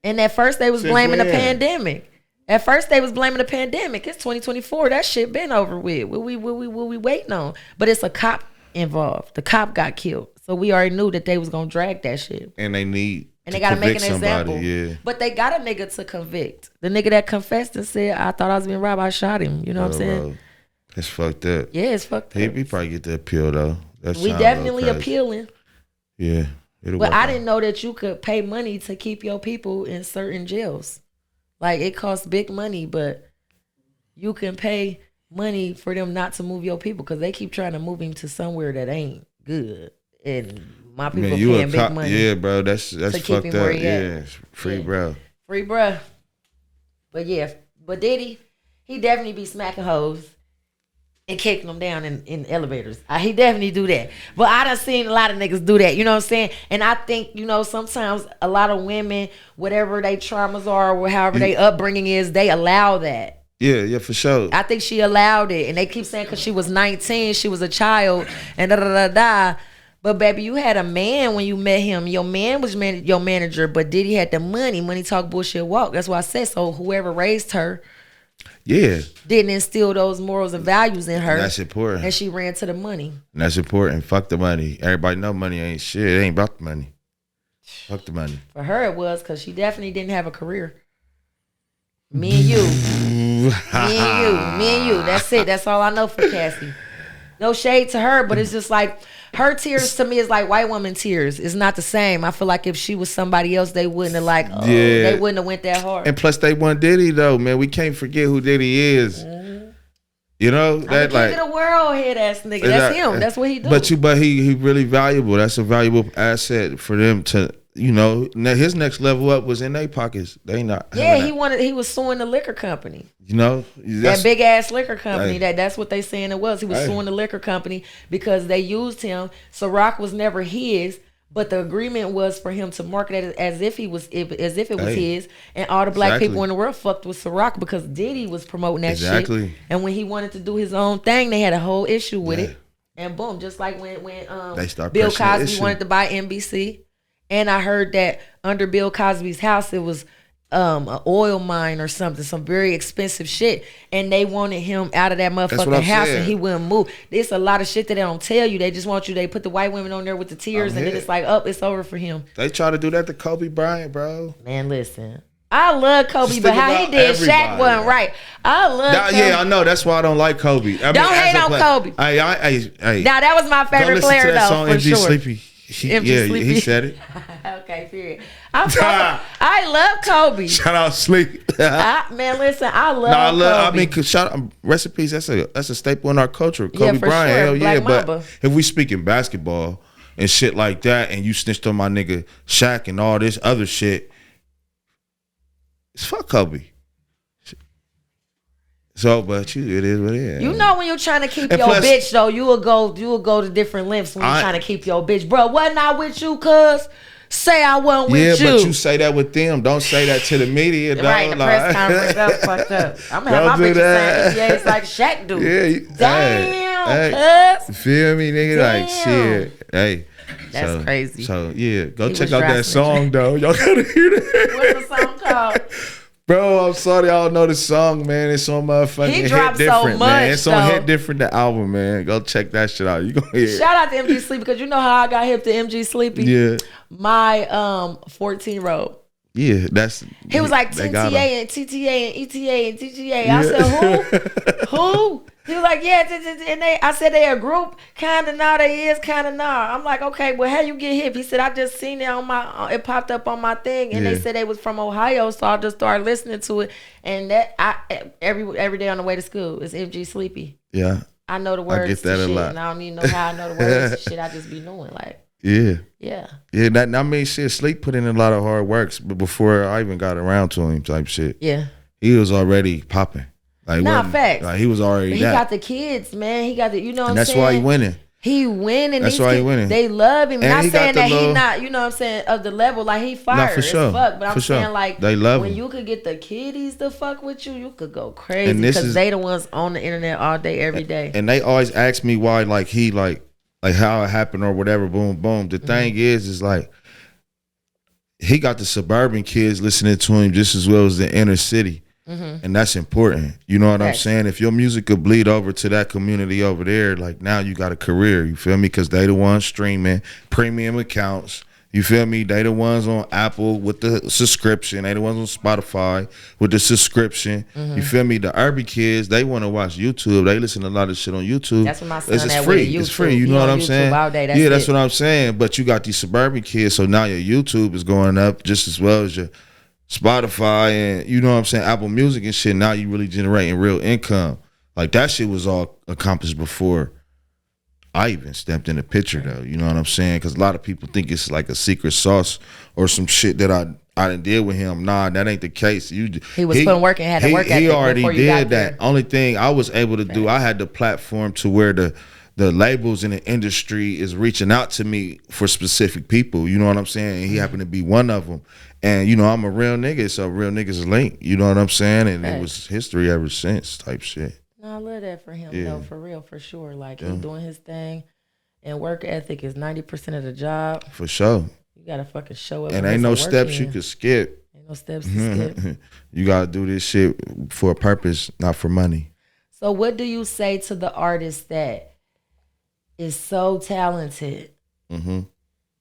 And at first they was blaming the pandemic. At first they was blaming the pandemic. It's 2024. That shit been over with. What we waiting on? But it's a cop involved. The cop got killed. So we already knew that they was gonna drag that shit. And they gotta make an somebody, example. yeah. But they got a nigga to convict. The nigga that confessed and said, I thought I was being robbed, I shot him. You know what I'm saying? Bro. It's fucked up. Yeah, it's fucked up. He probably get the appeal though. We definitely appealing. Yeah. But I didn't know that you could pay money to keep your people in certain jails. Like it costs big money, but you can pay money for them not to move your people because they keep trying to move him to somewhere that ain't good. And my people paying big money. Yeah, bro, that's fucked up. Yeah, free bro. Free bro. But yeah, but Diddy, he definitely be smacking hoes and kicking them down in elevators. He definitely do that. But I done seen a lot of niggas do that. You know what I'm saying? And I think, sometimes a lot of women, whatever their traumas are or however their upbringing is, they allow that. Yeah, for sure. I think she allowed it. And they keep saying because she was 19, she was a child, and da-da-da-da. But baby, you had a man when you met him. Your man was your manager, but Diddy had the money. Money talk, bullshit walk. That's why I said so. Whoever raised her, didn't instill those morals and values in her. That's important. And she ran to the money. That's important. Fuck the money. Everybody know money ain't shit. It ain't about the money. Fuck the money. For her, it was because she definitely didn't have a career. Me and you. Me and you. That's it. That's all I know for Cassie. No shade to her, but it's just like her tears to me is like white woman tears. It's not the same. I feel like if she was somebody else, they wouldn't have they wouldn't have went that hard. And plus they want Diddy though, man. We can't forget who Diddy is. Mm-hmm. You know, that like the world head ass nigga. That's him. That's what he do. But he really valuable. That's a valuable asset for them to. His next level up was in their pockets. They not. Yeah, he was suing the liquor company. That big ass liquor company. That's what they saying it was. He was suing the liquor company because they used him. Ciroc was never his, but the agreement was for him to market it as if it was his. And all the black people in the world fucked with Ciroc because Diddy was promoting that shit. And when he wanted to do his own thing, they had a whole issue with it. And boom, just like when Bill Cosby wanted to buy NBC. And I heard that under Bill Cosby's house, it was an oil mine or something, some very expensive shit. And they wanted him out of that motherfucking house and he wouldn't move. There's a lot of shit that they don't tell you. They just want you, they put the white women on there with the tears and then it's like, it's over for him. They try to do that to Kobe Bryant, bro. Man, listen. I love Kobe, but how he did Shaq wasn't right. I love Kobe. Yeah, I know. That's why I don't like Kobe. Don't hate on Kobe. Hey. Now, that was my favorite player, though, for sure. Sleepy. Sleepy. He said it. Okay, period. I love Kobe. Shout out Sleep. Man, listen, I love Kobe. I mean, shout out recipes. That's a staple in our culture. Kobe Bryant, sure. hell yeah. Black But if we speaking basketball and shit like that, and you snitched on my nigga Shaq and all this other shit, it's fuck Kobe. So, but it is what it is. You know when you're trying to keep your bitch though, you will go to different lengths when you're trying to keep your bitch. Bro, wasn't I with you, cuz? Say I wasn't with you. Yeah, but you say that with them. Don't say that to the media. Right, the press conference. That's fucked up. I'm gonna have my bitches saying it's like Shaq do. Yeah. Damn, cuz. Feel me, nigga? Damn. Like, shit. Hey. That's crazy. So, yeah. Go check out that song, though. Y'all gotta hear that. What's the song called? Bro, I'm sorry y'all know the song, man. It's on motherfucking Hit Different, so much, man. It's on Hit Different, the album, man. Go check that shit out. You gonna hear it. Shout out to MG Sleepy, because you know how I got hip to MG Sleepy? Yeah. My 14-year-old Yeah, that's. He was like they got 'em. TTA and TTA and ETA and TTA. I said, who? He was like, yeah, and I said they a group, kind of now they is, kind of now. I'm like, okay, well, how you get hip? He said, I just seen it on my, it popped up on my thing, and they said they was from Ohio, so I just started listening to it, and every day on the way to school is MG Sleepy. Yeah, I know the words. I get that to a shit, lot. And I don't even know how I know the words. To shit, I just be knowing like. Yeah. Yeah. Yeah, that I mean shit, Sleep put in a lot of hard works, but before I even got around to him type shit. Yeah. He was already popping. Like facts. Like he was already he got the kids, man. He got the you know what I'm saying? That's why he winning. He winning. That's why he winning. They love him. And Not he saying got that the he little- not, you know what I'm saying, of the level. Like he fire for sure. as fuck. But I'm For sure. saying like They love when him. you could get the kiddies to fuck with you, you could go crazy. And this Because is- they the ones on the internet all day, every day. And they always ask me why like he like how it happened or whatever, boom, boom. The thing is like he got the suburban kids listening to him just as well as the inner city. And that's important. You know what I'm saying? If your music could bleed over to that community over there, like now you got a career, you feel me? Because they the ones streaming, premium accounts. You feel me? They the ones on Apple with the subscription. They the ones on Spotify with the subscription. You feel me? The urban kids, they want to watch YouTube. They listen to a lot of shit on YouTube. That's what my son It's at free. with, It's YouTube. free. You He know what on I'm YouTube saying? all day. Yeah, that's it. what I'm saying. But you got these suburban kids, so now your YouTube is going up just as well as your Spotify and you know what I'm saying, Apple Music and shit. Now you really generating real income. Like that shit was all accomplished before I even stepped in the picture though. You know what I'm saying? Because a lot of people think it's like a secret sauce or some shit that I didn't deal with him. Nah, that ain't the case. He was putting work and had to work ethic He already before you got did there. that. Only thing I was able to do, I had the platform to where the labels in the industry is reaching out to me for specific people. You know what I'm saying? And he happened to be one of them. And, you know, I'm a real nigga, so real niggas link. You know what I'm saying? And it was history ever since type shit. No, I love that for him, Yeah. though, for real, for sure. Like, he's doing his thing, and work ethic is 90% of the job. For sure. You got to fucking show up. And put ain't no some work steps in. you could skip. Ain't no steps to skip. You got to do this shit for a purpose, not for money. So what do you say to the artist that is so talented,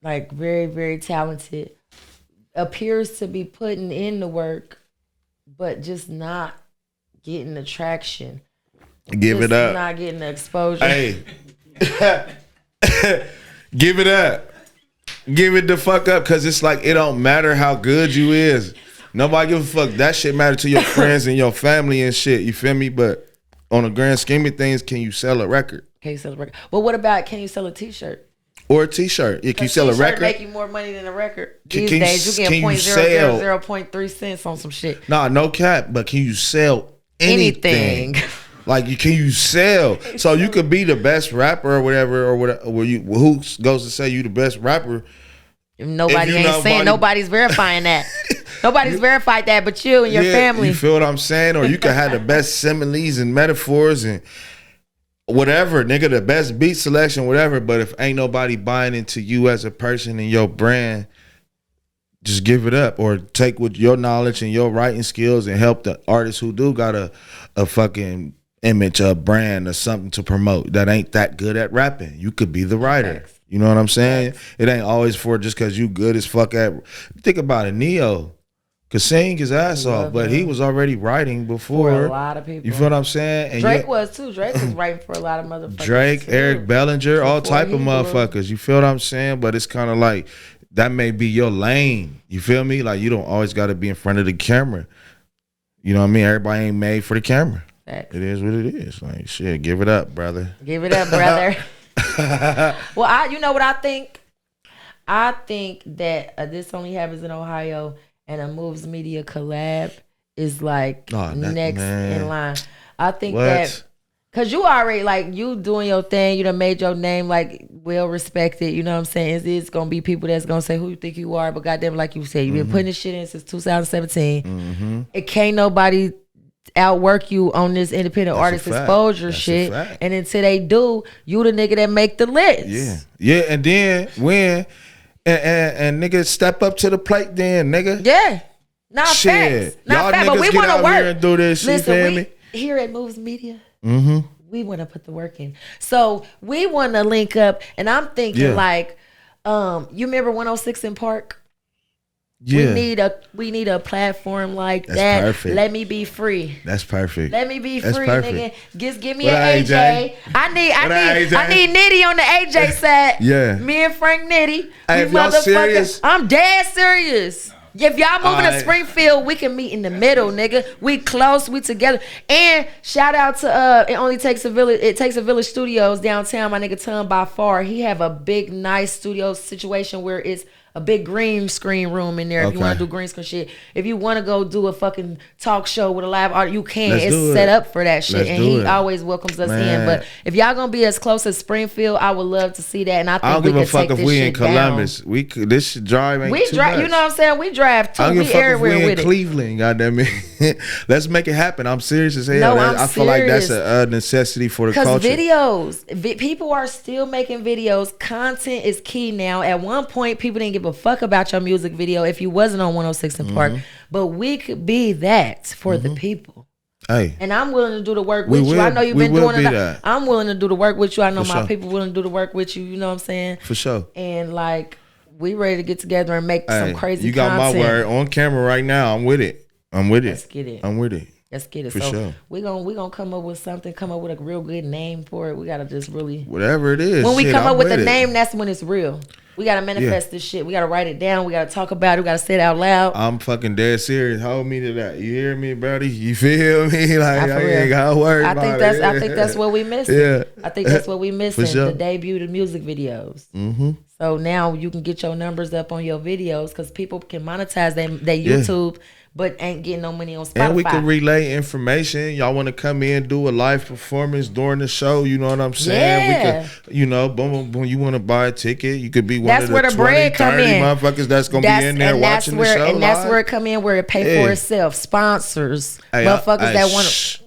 like very, very talented, appears to be putting in the work, but just not getting the traction? Give Just it up. Not getting the exposure. Hey. Give it up. Give it the fuck up, because it's like it don't matter how good you is. Nobody give a fuck. That shit matter to your friends and your family and shit. You feel me? But on the grand scheme of things, can you sell a record? Can you sell a record? But what about, can you sell a t-shirt? Or a t-shirt? Yeah, can you sell a t-shirt record? make you more money than a record. Can These you- days, you can get you 0.000.3 cents on some shit. Nah, no cap. But can you sell anything? Like, can you sell? So you could be the best rapper or whatever, who goes to say you the best rapper? Nobody If you ain't nobody- saying, nobody's verifying that. Nobody's verified that but you and your family. You feel what I'm saying? Or you could have the best similes and metaphors and whatever, nigga, the best beat selection, whatever. But if ain't nobody buying into you as a person and your brand, just give it up. Or take with your knowledge and your writing skills and help the artists who do got a fucking image, a brand or something to promote that ain't that good at rapping. You could be the writer. Facts. You know what I'm saying? It ain't always for just because you good as fuck at. Think about it, Neo could sing his ass off, but he was already writing before. For a lot of people. You feel what I'm saying? And Drake was too. Drake was writing for a lot of motherfuckers. Drake, too. Eric Bellinger, all Before type he of was. motherfuckers. You feel what I'm saying? But it's kind of like that may be your lane. You feel me? Like you don't always got to be in front of the camera. You know what I mean? Everybody ain't made for the camera. Facts. It is what it is. Like shit, give it up, brother. Give it up, brother. Well, you know what I think? I think that This Only Happens in Ohio and a Moves Media collab is like next in line. I think that because you already, like, you doing your thing, you done made your name, like, well respected, you know what I'm saying? It's going to be people that's going to say who you think you are, but goddamn, like you said, you've been putting this shit in since 2017. It can't nobody outwork you on this independent artist exposure shit. And until they do, you the nigga that make the list. Yeah, and then when and niggas step up to the plate then, nigga. Yeah. Not Shit. facts. Not Y'all facts, but niggas we get want to out work. here and do this, you Listen, feel me? Here at Moves Media, we want to put the work in. So we want to link up, and I'm thinking like, you remember 106 in Park? Yeah. We need a platform like That's that. perfect. Let me be free. That's perfect. Let me be That's free, perfect. nigga. Just give me What an up, AJ. AJ? I need Nitty on the AJ side. Yeah. Me and Frank Nitty. Hey, We if y'all motherfucking- serious- I'm dead serious. If y'all moving to Alright. Springfield, we can meet in the middle, nigga. We close, we together. And shout out to It Takes a Village Studios downtown. My nigga Tom by far. He have a big, nice studio situation where it's a big green screen room in there. If you want to do green screen shit. If you want to go do a fucking talk show with a live art, you can. Let's It's do set it. up for that shit. Let's And do he it. always welcomes us in. Man. But if y'all gonna be as close as Springfield, I would love to see that. And I think I don't we give a could fuck take if this we in shit down. Columbus. We could, this drive ain't We too drive, much. you know what I'm saying? We drive too. I don't give a We fuck if everywhere we in with it. Cleveland, goddamn it. Let's make it happen. I'm serious as hell. No, I'm I feel like that's serious. a necessity for the Because culture. videos, people are still making videos. Content is key now. At one point, people didn't give a fuck about your music video if you wasn't on 106 in Park. But we could be that for the people. Hey, And I'm willing to do the work We with you. I will- know you've we been will doing be it. that. I'm willing to do the work with you. I know For my sure. people willing to do the work with you. You know what I'm saying? for sure. And like, we ready to get together and make some Hey, crazy you got content. my word on camera right now. I'm with it. Let's get it. I'm with it. Let's get it. For So sure. we gonna come up with something, come up with a real good name for it. We gotta just really Whatever it is. when we shit, come I'm up with the it. name, that's when it's real. We gotta manifest this shit. We gotta write it down. We gotta talk about it. We gotta say it out loud. I'm fucking dead serious. Hold me to that. You hear me, buddy? You feel me? Like For I real. ain't gotta worry I about think it. that's I think that's what we missing. Yeah. I think that's what we missing. sure. The debut of music videos. Mm-hmm. So now you can get your numbers up on your videos because people can monetize their YouTube, but ain't getting no money on Spotify. And we can relay information. Y'all want to come in, do a live performance during the show. You know what I'm saying? Yeah. We could, you know, boom, boom, boom. You want to buy a ticket? You could be one That's of the where the 20, bread come 30 in. motherfuckers that's gonna be in there watching the show. And that's live. where it come in, where it pay Yeah. for itself. Sponsors, Hey, motherfuckers that want to. shh.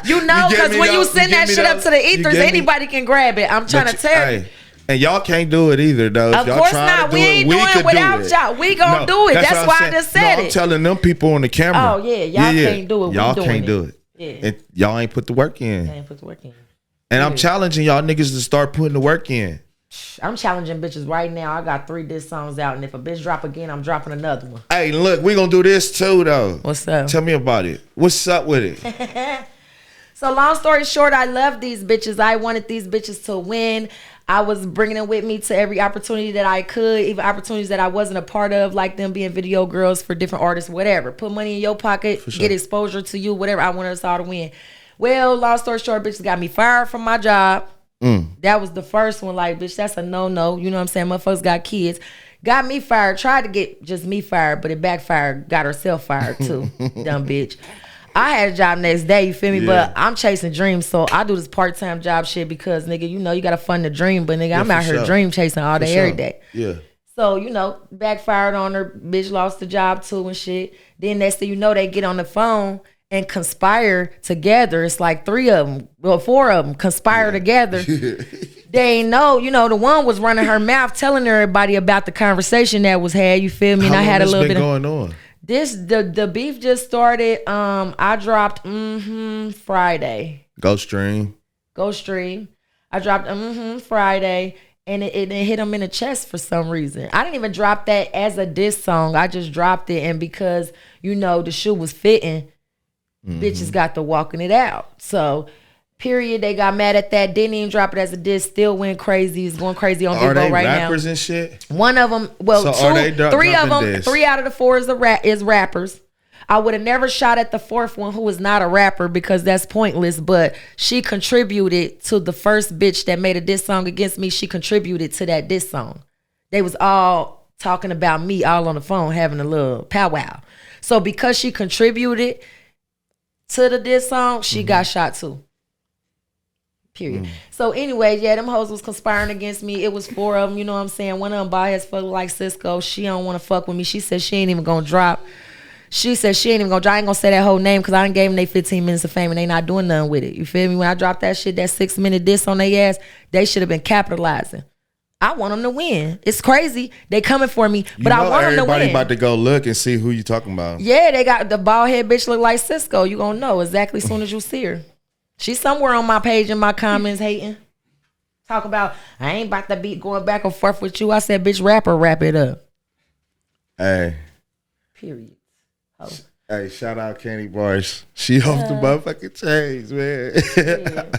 You know, You give because me when you those- send you that give shit me up those- to the you ethers, give me- anybody can grab it. I'm trying to tell you. Hey, and y'all can't do it either, though. If Of y'all course try not. to do We ain't we doing it could without it. y'all. We gonna do it. That's what I'm why I saying. just said I'm it. telling them people on the camera. Oh, yeah. Y'all can't do it. We Y'all doing can't it. do it. Yeah. And y'all ain't put the work in. Can't put the work in. And I'm challenging y'all niggas to start putting the work in. I'm challenging bitches right now. I got 3 diss songs out, and if a bitch drop again, I'm dropping another one. Hey, look, we gonna do this too, though. What's up? Tell me about it. What's up with it? So long story short, I love these bitches. I wanted these bitches to win. I was bringing them with me to every opportunity that I could, even opportunities that I wasn't a part of, like them being video girls for different artists, whatever. Put money in your pocket, sure. get exposure to you, whatever. I wanted us all to win. Well, long story short, bitches got me fired from my job. That was the first one. Like, bitch, that's a no-no. You know what I'm saying? Motherfuckers got kids. Got me fired. Tried to get just me fired, but it backfired. Got herself fired, too. Dumb bitch. I had a job next day, you feel me? Yeah. But I'm chasing dreams, so I do this part-time job shit because, nigga, you know, you got to fund the dream. But, nigga, I'm for out here sure. dream chasing all day, every day. Yeah. So, you know, backfired on her. Bitch lost the job, too, and shit. Then next thing you know, they get on the phone and conspire together. It's like 3 of them, well, 4 of them conspire together. They ain't know, you know, the one was running her mouth, telling everybody about the conversation that was had. You feel me? And How I long had a this little been bit going on? This the beef just started. I dropped Friday. Go stream. Go stream. I dropped Friday, and it hit him in the chest for some reason. I didn't even drop that as a diss song. I just dropped it, and because you know the shoe was fitting, bitches got to walking it out. So. Period. They got mad at that. Didn't even drop it as a diss. Still went crazy. It's going crazy on Are Big they Bo right now. rappers and shit? One of them, well, So are they 3 of dropping them, diss? 3 out of the 4 is rappers. I would have never shot at the 4th one who was not a rapper because that's pointless, but she contributed to the first bitch that made a diss song against me. She contributed to that diss song. They was all talking about me all on the phone having a little powwow. So because she contributed to the diss song, she got shot too. Period. So anyway, yeah, them hoes was conspiring against me. It was 4 of them, you know what I'm saying? One of them bald as fuck like Cisco. She don't want to fuck with me. She said she ain't even gonna drop. She said she ain't even gonna drop. I ain't gonna say that whole name because I done gave them they 15 minutes of fame and they not doing nothing with it. You feel me? When I dropped that shit, that 6-minute diss on their ass, they should have been capitalizing. I want them to win. It's crazy. They coming for me, but I want them to everybody win. about to go look and see who you talking about. Yeah, they got the bald head bitch look like Cisco. You gonna know exactly as soon as you see her. She's somewhere on my page in my comments hating. Talk about, I ain't about to be going back and forth with you. I said, bitch, rapper, wrap it up. Hey. Period. Oh. Hey, shout out Candy Bars. She off the motherfucking chains, man.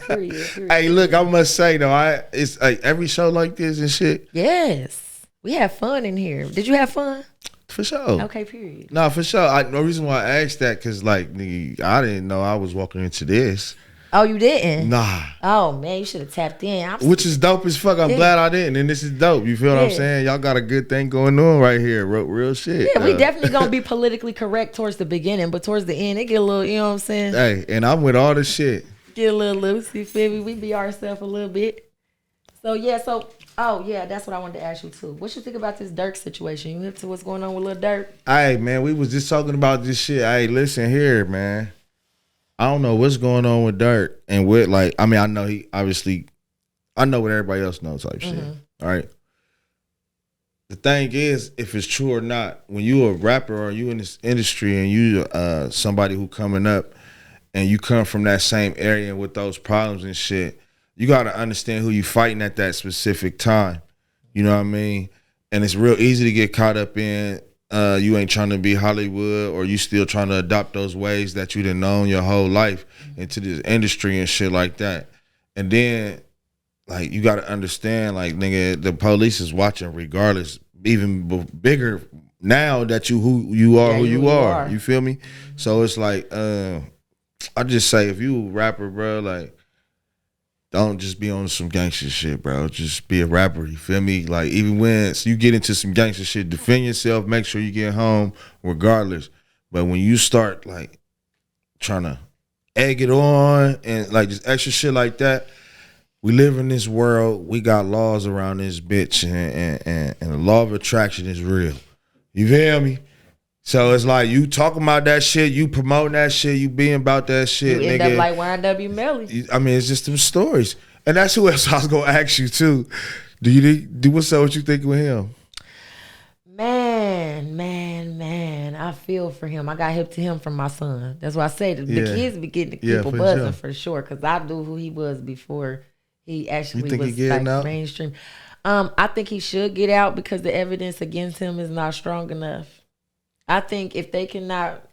Period. Hey, look, I must say though, it's like every show like this and shit. Yes. We have fun in here. Did you have fun? For sure. Okay, period. No, for sure. The reason why I asked that, because like, nigga, I didn't know I was walking into this. Oh, you didn't? Nah. Oh, man, you should have tapped in. Which is dope as fuck. I'm glad I didn't. And this is dope. You feel what I'm saying? Y'all got a good thing going on right here. Real shit. Yeah, we definitely going to be politically correct towards the beginning, but towards the end, it get a little, you know what I'm saying? Hey, and I'm with all the shit. Get a little loose, you feel me? We be ourselves a little bit. So, yeah, that's what I wanted to ask you, too. What you think about this Durk situation? You hip to what's going on with Lil Durk? Hey, man, we was just talking about this shit. Hey, listen here, man. I don't know what's going on with Durk and with like, I mean, I know he obviously, I know what everybody else knows type shit. All right. The thing is, if it's true or not, when you a rapper or you in this industry and you somebody who coming up and you come from that same area with those problems and shit, you got to understand who you fighting at that specific time. You know what I mean? And it's real easy to get caught up in you ain't trying to be Hollywood or you still trying to adopt those ways that you done known your whole life into this industry and shit like that. And then, like, you got to understand, like, nigga, the police is watching regardless, even bigger now that who you are. You feel me? So it's like, I just say, if you a rapper, bro, like, don't just be on some gangster shit, bro. Just be a rapper, you feel me? Like, even when you get into some gangster shit, defend yourself, make sure you get home regardless. But when you start, like, trying to egg it on and, like, just extra shit like that, we live in this world, we got laws around this bitch, and the law of attraction is real. You feel me? So it's like you talking about that shit, you promoting that shit, you being about that shit. You end nigga. up like YNW Melly. I mean, it's just them stories. And that's who else I was gonna ask you too. Do what's up? What you think with him? Man, I feel for him. I got hip to him from my son. That's why I say the kids be getting the people buzzing for sure. Cause I knew who he was before he actually was like mainstream. I think he should get out because the evidence against him is not strong enough. I think if they cannot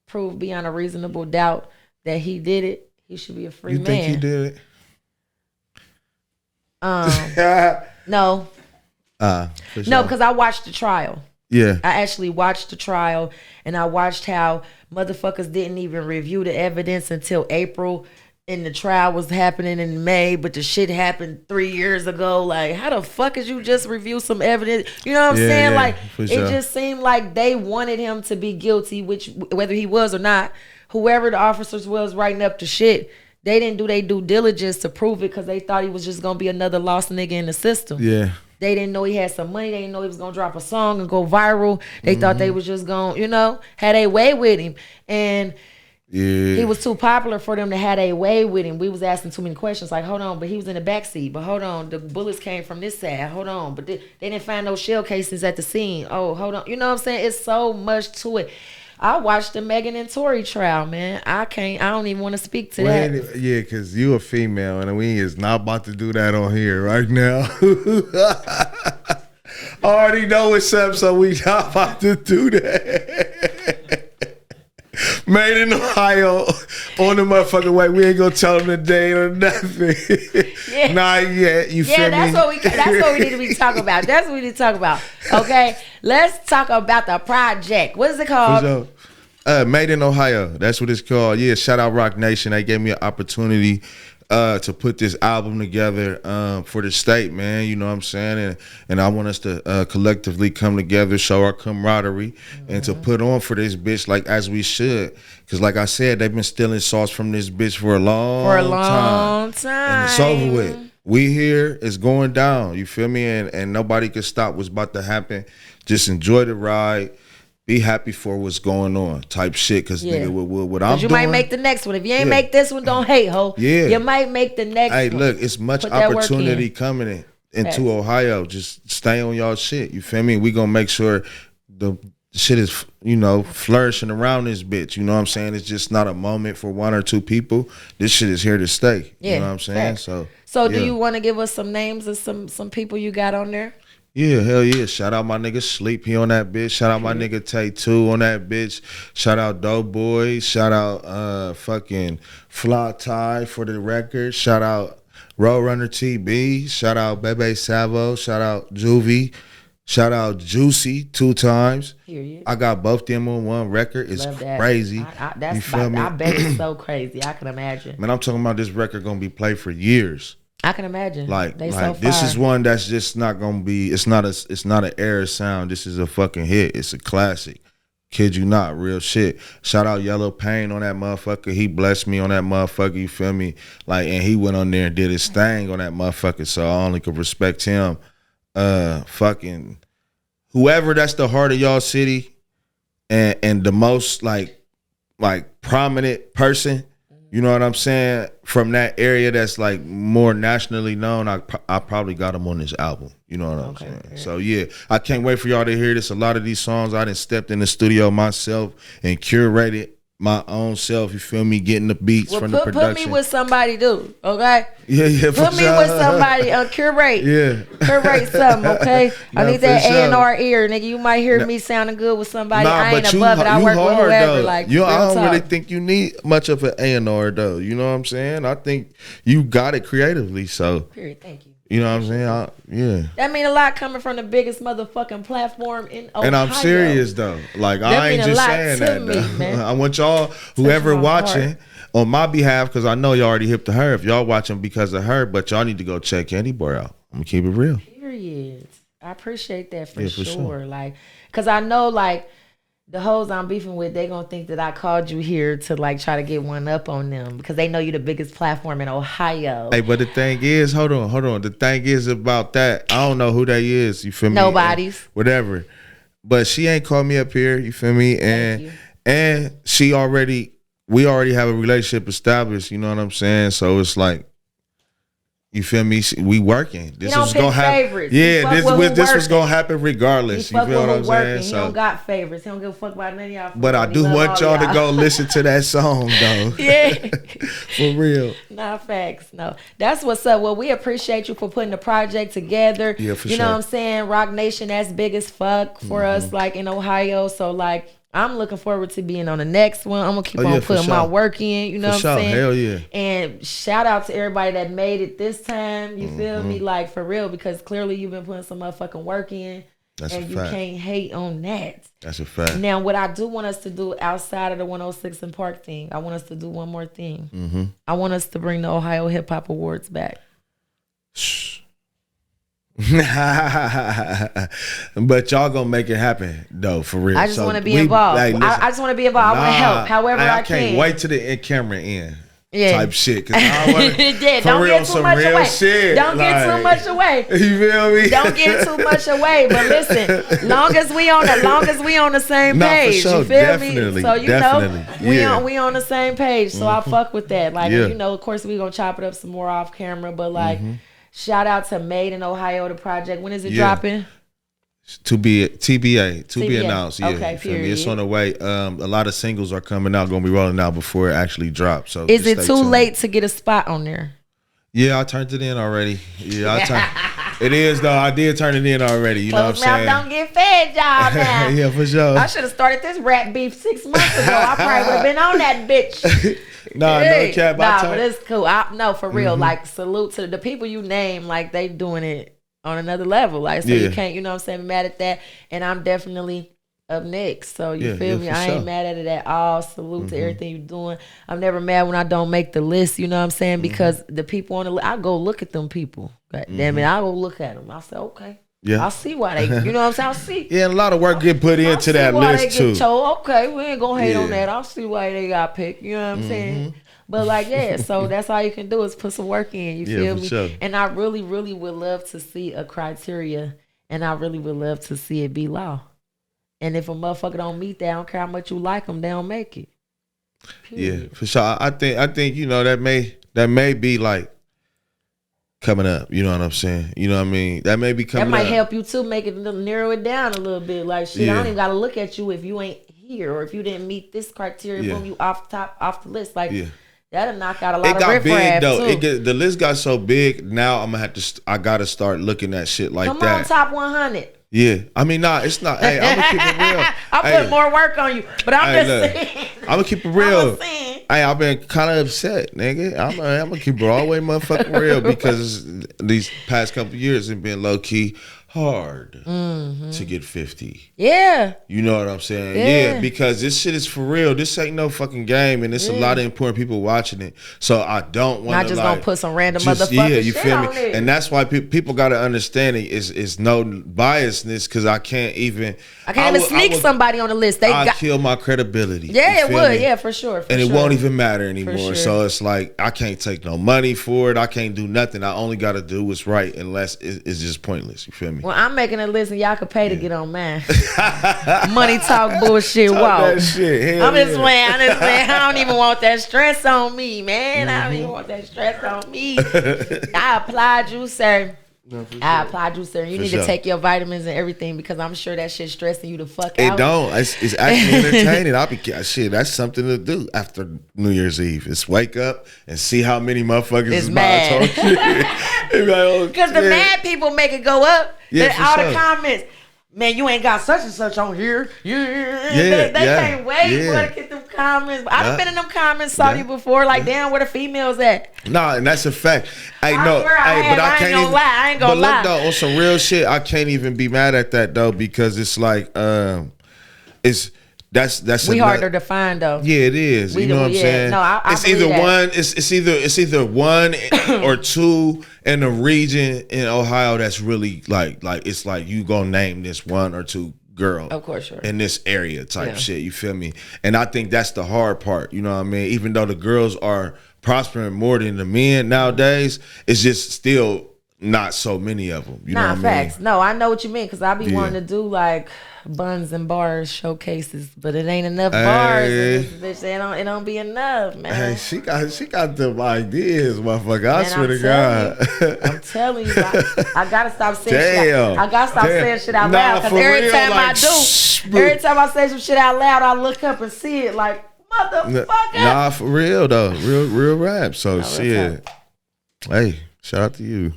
prove beyond a reasonable doubt that he did it, he should be a free man. You think he did it? No. For sure. No, because I watched the trial. Yeah. I actually watched the trial, and I watched how motherfuckers didn't even review the evidence until April, and the trial was happening in May, but the shit happened 3 years ago. Like, how the fuck did you just review some evidence? You know what I'm saying? Yeah, like, it just seemed like they wanted him to be guilty, which, whether he was or not, whoever the officers was writing up the shit, they didn't do their due diligence to prove it because they thought he was just going to be another lost nigga in the system. Yeah. They didn't know he had some money. They didn't know he was going to drop a song and go viral. They thought they was just going, had a way with him. And he was too popular for them to have a way with him. We was asking too many questions. Like, hold on, but he was in the backseat. But hold on, the bullets came from this side. Hold on, but they didn't find no shell casings at the scene. Oh, hold on. You know what I'm saying? It's so much to it. I watched the Megan and Tory trial, man. I don't even want to speak to that. Yeah, because you a female, and we is not about to do that on here right now. I already know what's up, so we not about to do that. Made in Ohio on the motherfucking way. We ain't gonna tell them the date or nothing. Yeah. Not yet. You feel me? That's what we need to be talking about. That's what we need to talk about. Okay, let's talk about the project. What is it called? Made in Ohio. That's what it's called. Yeah. Shout out Rock Nation. They gave me an opportunity to put this album together for the state, man. You know what I'm saying? And I want us to collectively come together, show our camaraderie, and to put on for this bitch like as we should. Because like I said, they've been stealing sauce from this bitch for a long time. And it's over with. We here, it's going down. You feel me? And nobody can stop what's about to happen. Just enjoy the ride. Be happy for what's going on, type shit. Because nigga, what I'm doing, you might make the next one. If you ain't make this one, don't hate, ho. Yeah, you might make the next one. Hey, look, it's much opportunity coming into Ohio. Just stay on y'all shit. You feel me? We gonna make sure the shit is, you know, flourishing around this bitch. You know what I'm saying? It's just not a moment for one or two people. This shit is here to stay. Yeah, you know what I'm saying? So yeah. do you want to give us some names of some people you got on there? Yeah, hell yeah. Shout out my nigga Sleep, he on that bitch. Shout out my nigga Tay2 on that bitch. Shout out Dope Boy. Shout out fucking Fly Tie for the record. Shout out Roadrunner TB. Shout out Bebe Savo. Shout out Juvie. Shout out Juicy 2 times. Period. I got both them on one record. It's crazy. You feel me? I bet it's so crazy. I can imagine. Man, I'm talking about this record gonna be played for years. I can imagine. Like so this is one that's just not gonna be. It's not an era sound. This is a fucking hit. It's a classic. Kid you not, real shit. Shout out Yellow Pain on that motherfucker. He blessed me on that motherfucker. You feel me? Like, and he went on there and did his thing on that motherfucker. So I only could respect him. Fucking whoever that's the heart of y'all city, and the most like prominent person. You know what I'm saying? From that area that's like more nationally known, I probably got him on this album. You know what I'm saying? Yeah. So yeah, I can't wait for y'all to hear this. A lot of these songs I done stepped in the studio myself and curated my own self. You feel me? Getting the beats from the production. Put me with somebody, dude. Okay? Yeah. Put me with somebody. Curate. Yeah. Curate something, okay? No, I need that sure. A&R ear, nigga. You might hear me sounding good with somebody. Nah, I ain't but above it. I work with whoever. Though. Like, I don't really talk. think you need much of an A&R though. You know what I'm saying? I think you got it creatively. So. Period. Thank you. You know what I'm saying? Yeah. That mean a lot coming from the biggest motherfucking platform in Ohio. And I'm serious though. Like that I ain't just saying that. Me, man. I want y'all, whoever watching, on my behalf, because I know y'all already hip to her. If y'all watching because of her, but y'all need to go check Candy Boy out. I'm gonna keep it real. Period. I appreciate that for for sure. Like, cause I know like the hoes I'm beefing with, they gonna think that I called you here to like try to get one up on them because they know you the biggest platform in Ohio. Hey, but the thing is, hold on. The thing is about that, I don't know who that is. You feel me? Nobody's. And whatever. But she ain't called me up here. You feel me? And we already have a relationship established. You know what I'm saying? So it's like, you feel me? We working. This was gonna happen. Yeah, this was gonna happen regardless. You feel what I'm saying? He don't got favorites. He don't give a fuck about none of y'all. But I do want y'all to go listen to that song though. Yeah, for real. Nah, facts. No, that's what's up. Well, we appreciate you for putting the project together. Yeah, for you sure. know what I'm saying? Rock Nation, that's big as fuck for us, like in Ohio. So like, I'm looking forward to being on the next one. I'm gonna keep on putting my work in. You know what I'm saying? Hell yeah. And shout out to everybody that made it this time. You feel me? Like for real, because clearly you've been putting some motherfucking work in. That's and a you fact. Can't hate on that. That's a fact. Now, what I do want us to do outside of the 106 and Park thing, I want us to do one more thing. I want us to bring the Ohio Hip Hop Awards back. But y'all gonna make it happen though, for real. I just want to be involved. Like, I just want to be involved. I want to help however I can. I can't wait till the camera in. Yeah. Type shit. Cause I wanna, yeah, don't real, get too much away. Shit. Don't get too much away. You feel me? Don't get too much away. But listen, long as we on the same page, for sure. You feel Definitely. me? So you know, we on the same page. So I fuck with that. Like you know, of course we gonna chop it up some more off camera. But like, shout out to Made in Ohio, the project. When is it dropping? To be TBA, to be announced. Yeah, okay, period. It's on the way. A lot of singles are coming out, gonna be rolling out before it actually drops. So is it too late to get a spot on there? Yeah, I turned it in already. Yeah, it is though. I did turn it in already. You know what I'm saying? Don't get fed, y'all. Now. Yeah, for sure. I should have started this rap beef 6 months ago. I probably would have been on that bitch. No cap. But it's cool. No, for real. Like salute to the people you name. Like they doing it on another level. Like so you can't, you know what I'm saying, be mad at that. And I'm definitely up next. So you feel me? I ain't mad at it at all. Salute to everything you're doing. I'm never mad when I don't make the list, you know what I'm saying? Because the people on the list, I go look at them people. God damn it, I go look at them. I say, okay. Yeah. I see why they, you know what I'm saying? I see. Yeah, and a lot of work get put into that list too. Okay, we ain't gonna hate on that. I see why they got picked. You know what I'm saying? But like, yeah, so that's all you can do is put some work in. You feel me? Sure. And I really, really would love to see a criteria, and I really would love to see it be law. And if a motherfucker don't meet that, I don't care how much you like them, they don't make it. Period. Yeah, for sure. I think you know that may be like coming up. You know what I'm saying? You know what I mean? That may be coming That up. might help you too, make it narrow it down a little bit. Like shit, I don't even gotta look at you if you ain't here or if you didn't meet this criteria. Boom, you off the list. Like that'll knock out a lot of riffraff too. The list got so big. Now I'm gonna have to. I gotta start looking at shit like that. Come on, top 100. Yeah, I mean, nah, it's not. Hey, I'm gonna keep it real. I put more work on you, but I'm just saying. I'm gonna keep it real. Hey, I've been kind of upset, nigga. I'm gonna keep it all the way motherfucking real because these past couple years have been low key hard to get 50. Yeah. You know what I'm saying? Yeah, because this shit is for real. This ain't no fucking game, and there's a lot of important people watching it. So I don't want to not just gonna put some random motherfucker you shit feel on me? it. And that's why people gotta understand it is no biasness because I can't even sneak somebody on the list. I kill my credibility. Yeah, it would. Yeah, for sure. And it won't even matter anymore. So it's like I can't take no money for it. I can't do nothing. I only gotta do what's right unless it's just pointless. You feel me? Well, I'm making a list and y'all can pay to get on mine. Money talk bullshit. Wow. I'm just playing. I don't even want that stress on me, man. I don't even want that stress on me. I applaud you, sir. No, I applaud you, sir. You need to take your vitamins and everything because I'm sure that shit's stressing you the fuck out. It don't. It's actually entertaining. Shit, that's something to do after New Year's Eve. It's wake up and see how many motherfuckers is mad. Because the mad people make it go up. Yeah, all the comments. Man, you ain't got such and such on here. They can't wait to get them comments. I've been in them comments, saw you before. Like, damn, where the females at? Nah, and that's a fact. I ain't gonna lie. But look though, on some real shit, I can't even be mad at that though because it's like, that's we harder to find though. Yeah, it is. You know what I'm saying? No, it's either one. It's either one or two in the region in Ohio that's really like it's like you gonna name this one or two girl, of course, sure, in this area type shit. You feel me? And I think that's the hard part. You know what I mean? Even though the girls are prospering more than the men nowadays, it's just still not so many of them. You know what facts. I mean? No, I know what you mean because I be wanting to do like buns and bars showcases, but it ain't enough bars in this bitch. It don't be enough, man. Hey, she got them ideas, motherfucker. I swear to God. I'm telling you, I gotta stop saying shit. I gotta stop saying shit out loud because every time I say some shit out loud, I look up and see it like motherfucker. Nah, for real though, real rap. So shit. Hey. Shout out to you.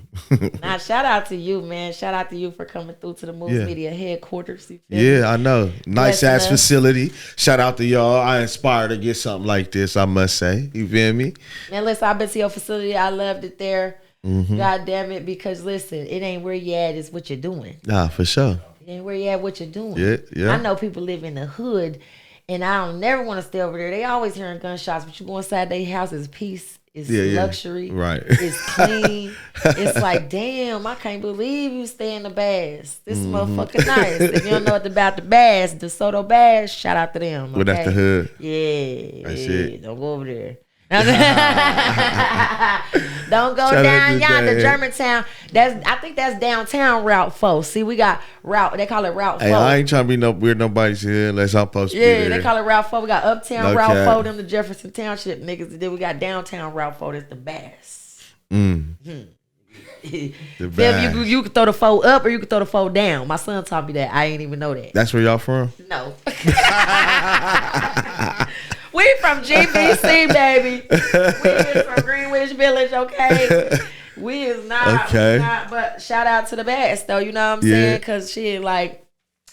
Shout out to you, man. Shout out to you for coming through to the Move Media headquarters. I know. Nice ass facility. Shout out to y'all. I inspired to get something like this, I must say. You feel me? Man, listen, I've been to your facility. I loved it there. God damn it. Because listen, it ain't where you at, it's what you're doing. Nah, for sure. It ain't where you at, what you're doing. Yeah. I know people live in the hood and I don't never want to stay over there. They always hearing gunshots, but you go inside their house, it's peace. It's luxury. Right. It's clean. It's like, damn, I can't believe you stay in the Bass. This motherfucker nice. If you don't know about the Bass, DeSoto Bass, shout out to them. Okay? Well, that's the hood. Yeah. That's it. Don't go over there. Don't go down yonder, Germantown. I think that's downtown Route 4. See, we got Route. They call it Route 4. Hey, I ain't trying to be weird nobody's here unless I'm supposed to be there. Yeah, they call it Route 4. We got Uptown Route 4, them the Jefferson Township niggas. Then we got downtown Route 4. That's the Bass. The Bass. You can throw the 4 up or you can throw the 4 down. My son taught me that. I ain't even know that. That's where y'all from? No. We from GBC, baby. We is from Greenwich Village, okay? We is not. Okay. But shout out to the Bass, though. You know what I'm saying? Because shit, like,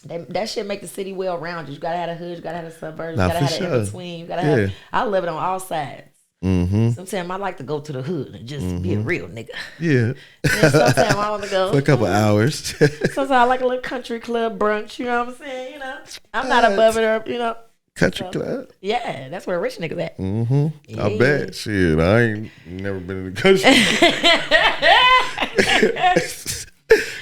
that shit make the city well-rounded. You got to have a hood. You got to have a suburbs. You got to have an in-between. You got to have. I love it on all sides. Sometimes I like to go to the hood and just be a real nigga. Yeah. And sometimes I want to go for a couple hours. Sometimes I like a little country club brunch. You know what I'm saying? You know, I'm not above it or Country club? Yeah, that's where rich niggas at. Yeah. I bet. Shit, I ain't never been in the country.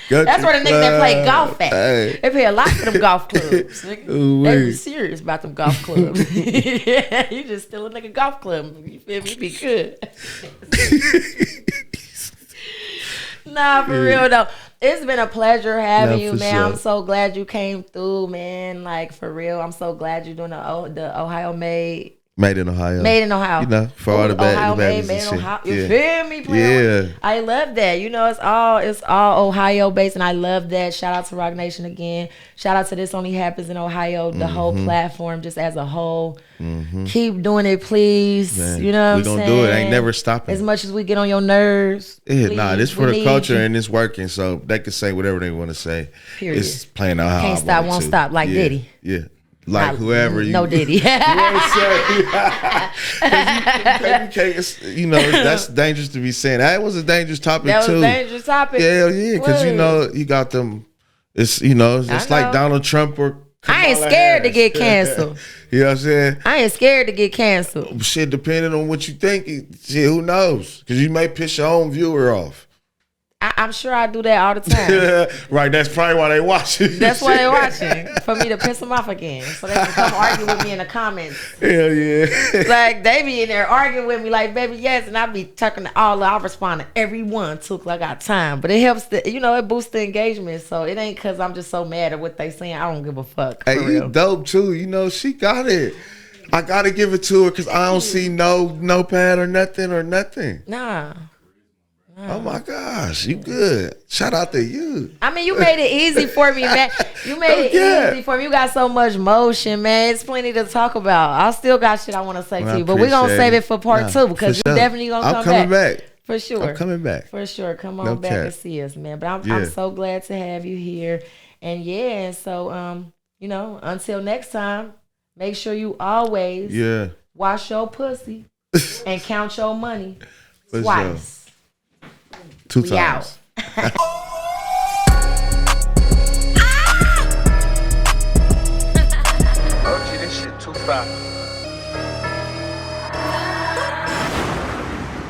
That's where the niggas that play golf at. Hey. They pay a lot for them golf clubs. They be serious about them golf clubs. Yeah, you just steal a nigga golf club. You feel me? Be good. Nah, for real though. It's been a pleasure having you, man. Sure. I'm so glad you came through, man. Like, for real. I'm so glad you're doing the Ohio Made Made in Ohio. Made in Ohio. You know, for all the Ohio bad made in shit. Ohio. You feel me? Bro? I love that. You know, it's all Ohio based, and I love that. Shout out to Rock Nation again. Shout out to This Only Happens in Ohio. The whole platform, just as a whole. Keep doing it, please. Man, you know, what I'm saying? We gonna do it. Ain't never stopping. As much as we get on your nerves. Yeah, please, this for the culture and it's working, so they can say whatever they want to say. Period. It's playing out how Can't stop, won't stop, like Diddy. Yeah. Like whoever you no Diddy. You know what I'm saying? You know, that's dangerous to be saying. That was a dangerous topic that too. Was a dangerous topic. Yeah, because you know you got them. It's it's like Donald Trump or Kamala I ain't scared Harris. to get canceled. You know what I'm saying? I ain't scared to get canceled. Shit, depending on what you think, shit, who knows? Because you may piss your own viewer off. I'm sure I do that all the time. Right, that's probably why they watching. That's why they watching, for me to piss them off again, so they can come argue with me in the comments. Hell yeah. Like, they be in there arguing with me like, baby, yes, and I be talking to all, I'll respond to everyone too, like I got time. But it helps, it boosts the engagement, so it ain't because I'm just so mad at what they saying. I don't give a fuck. Hey, you dope too. You know, she got it. I got to give it to her because I don't see no notepad or nothing. Nah. Oh my gosh, you good. Shout out to you. I mean, you made it easy for me, man. You made it easy for me. You got so much motion, man. It's plenty to talk about. I still got shit I want to say to you, but we're going to save it for part 2 because you're definitely going to come back. I'm coming back. For sure. I'm coming back. For sure. Come on back and see us, man. But I'm so glad to have you here. And so, you know, until next time, make sure you always wash your pussy and count your money twice. 2 times. OG, this shit too far.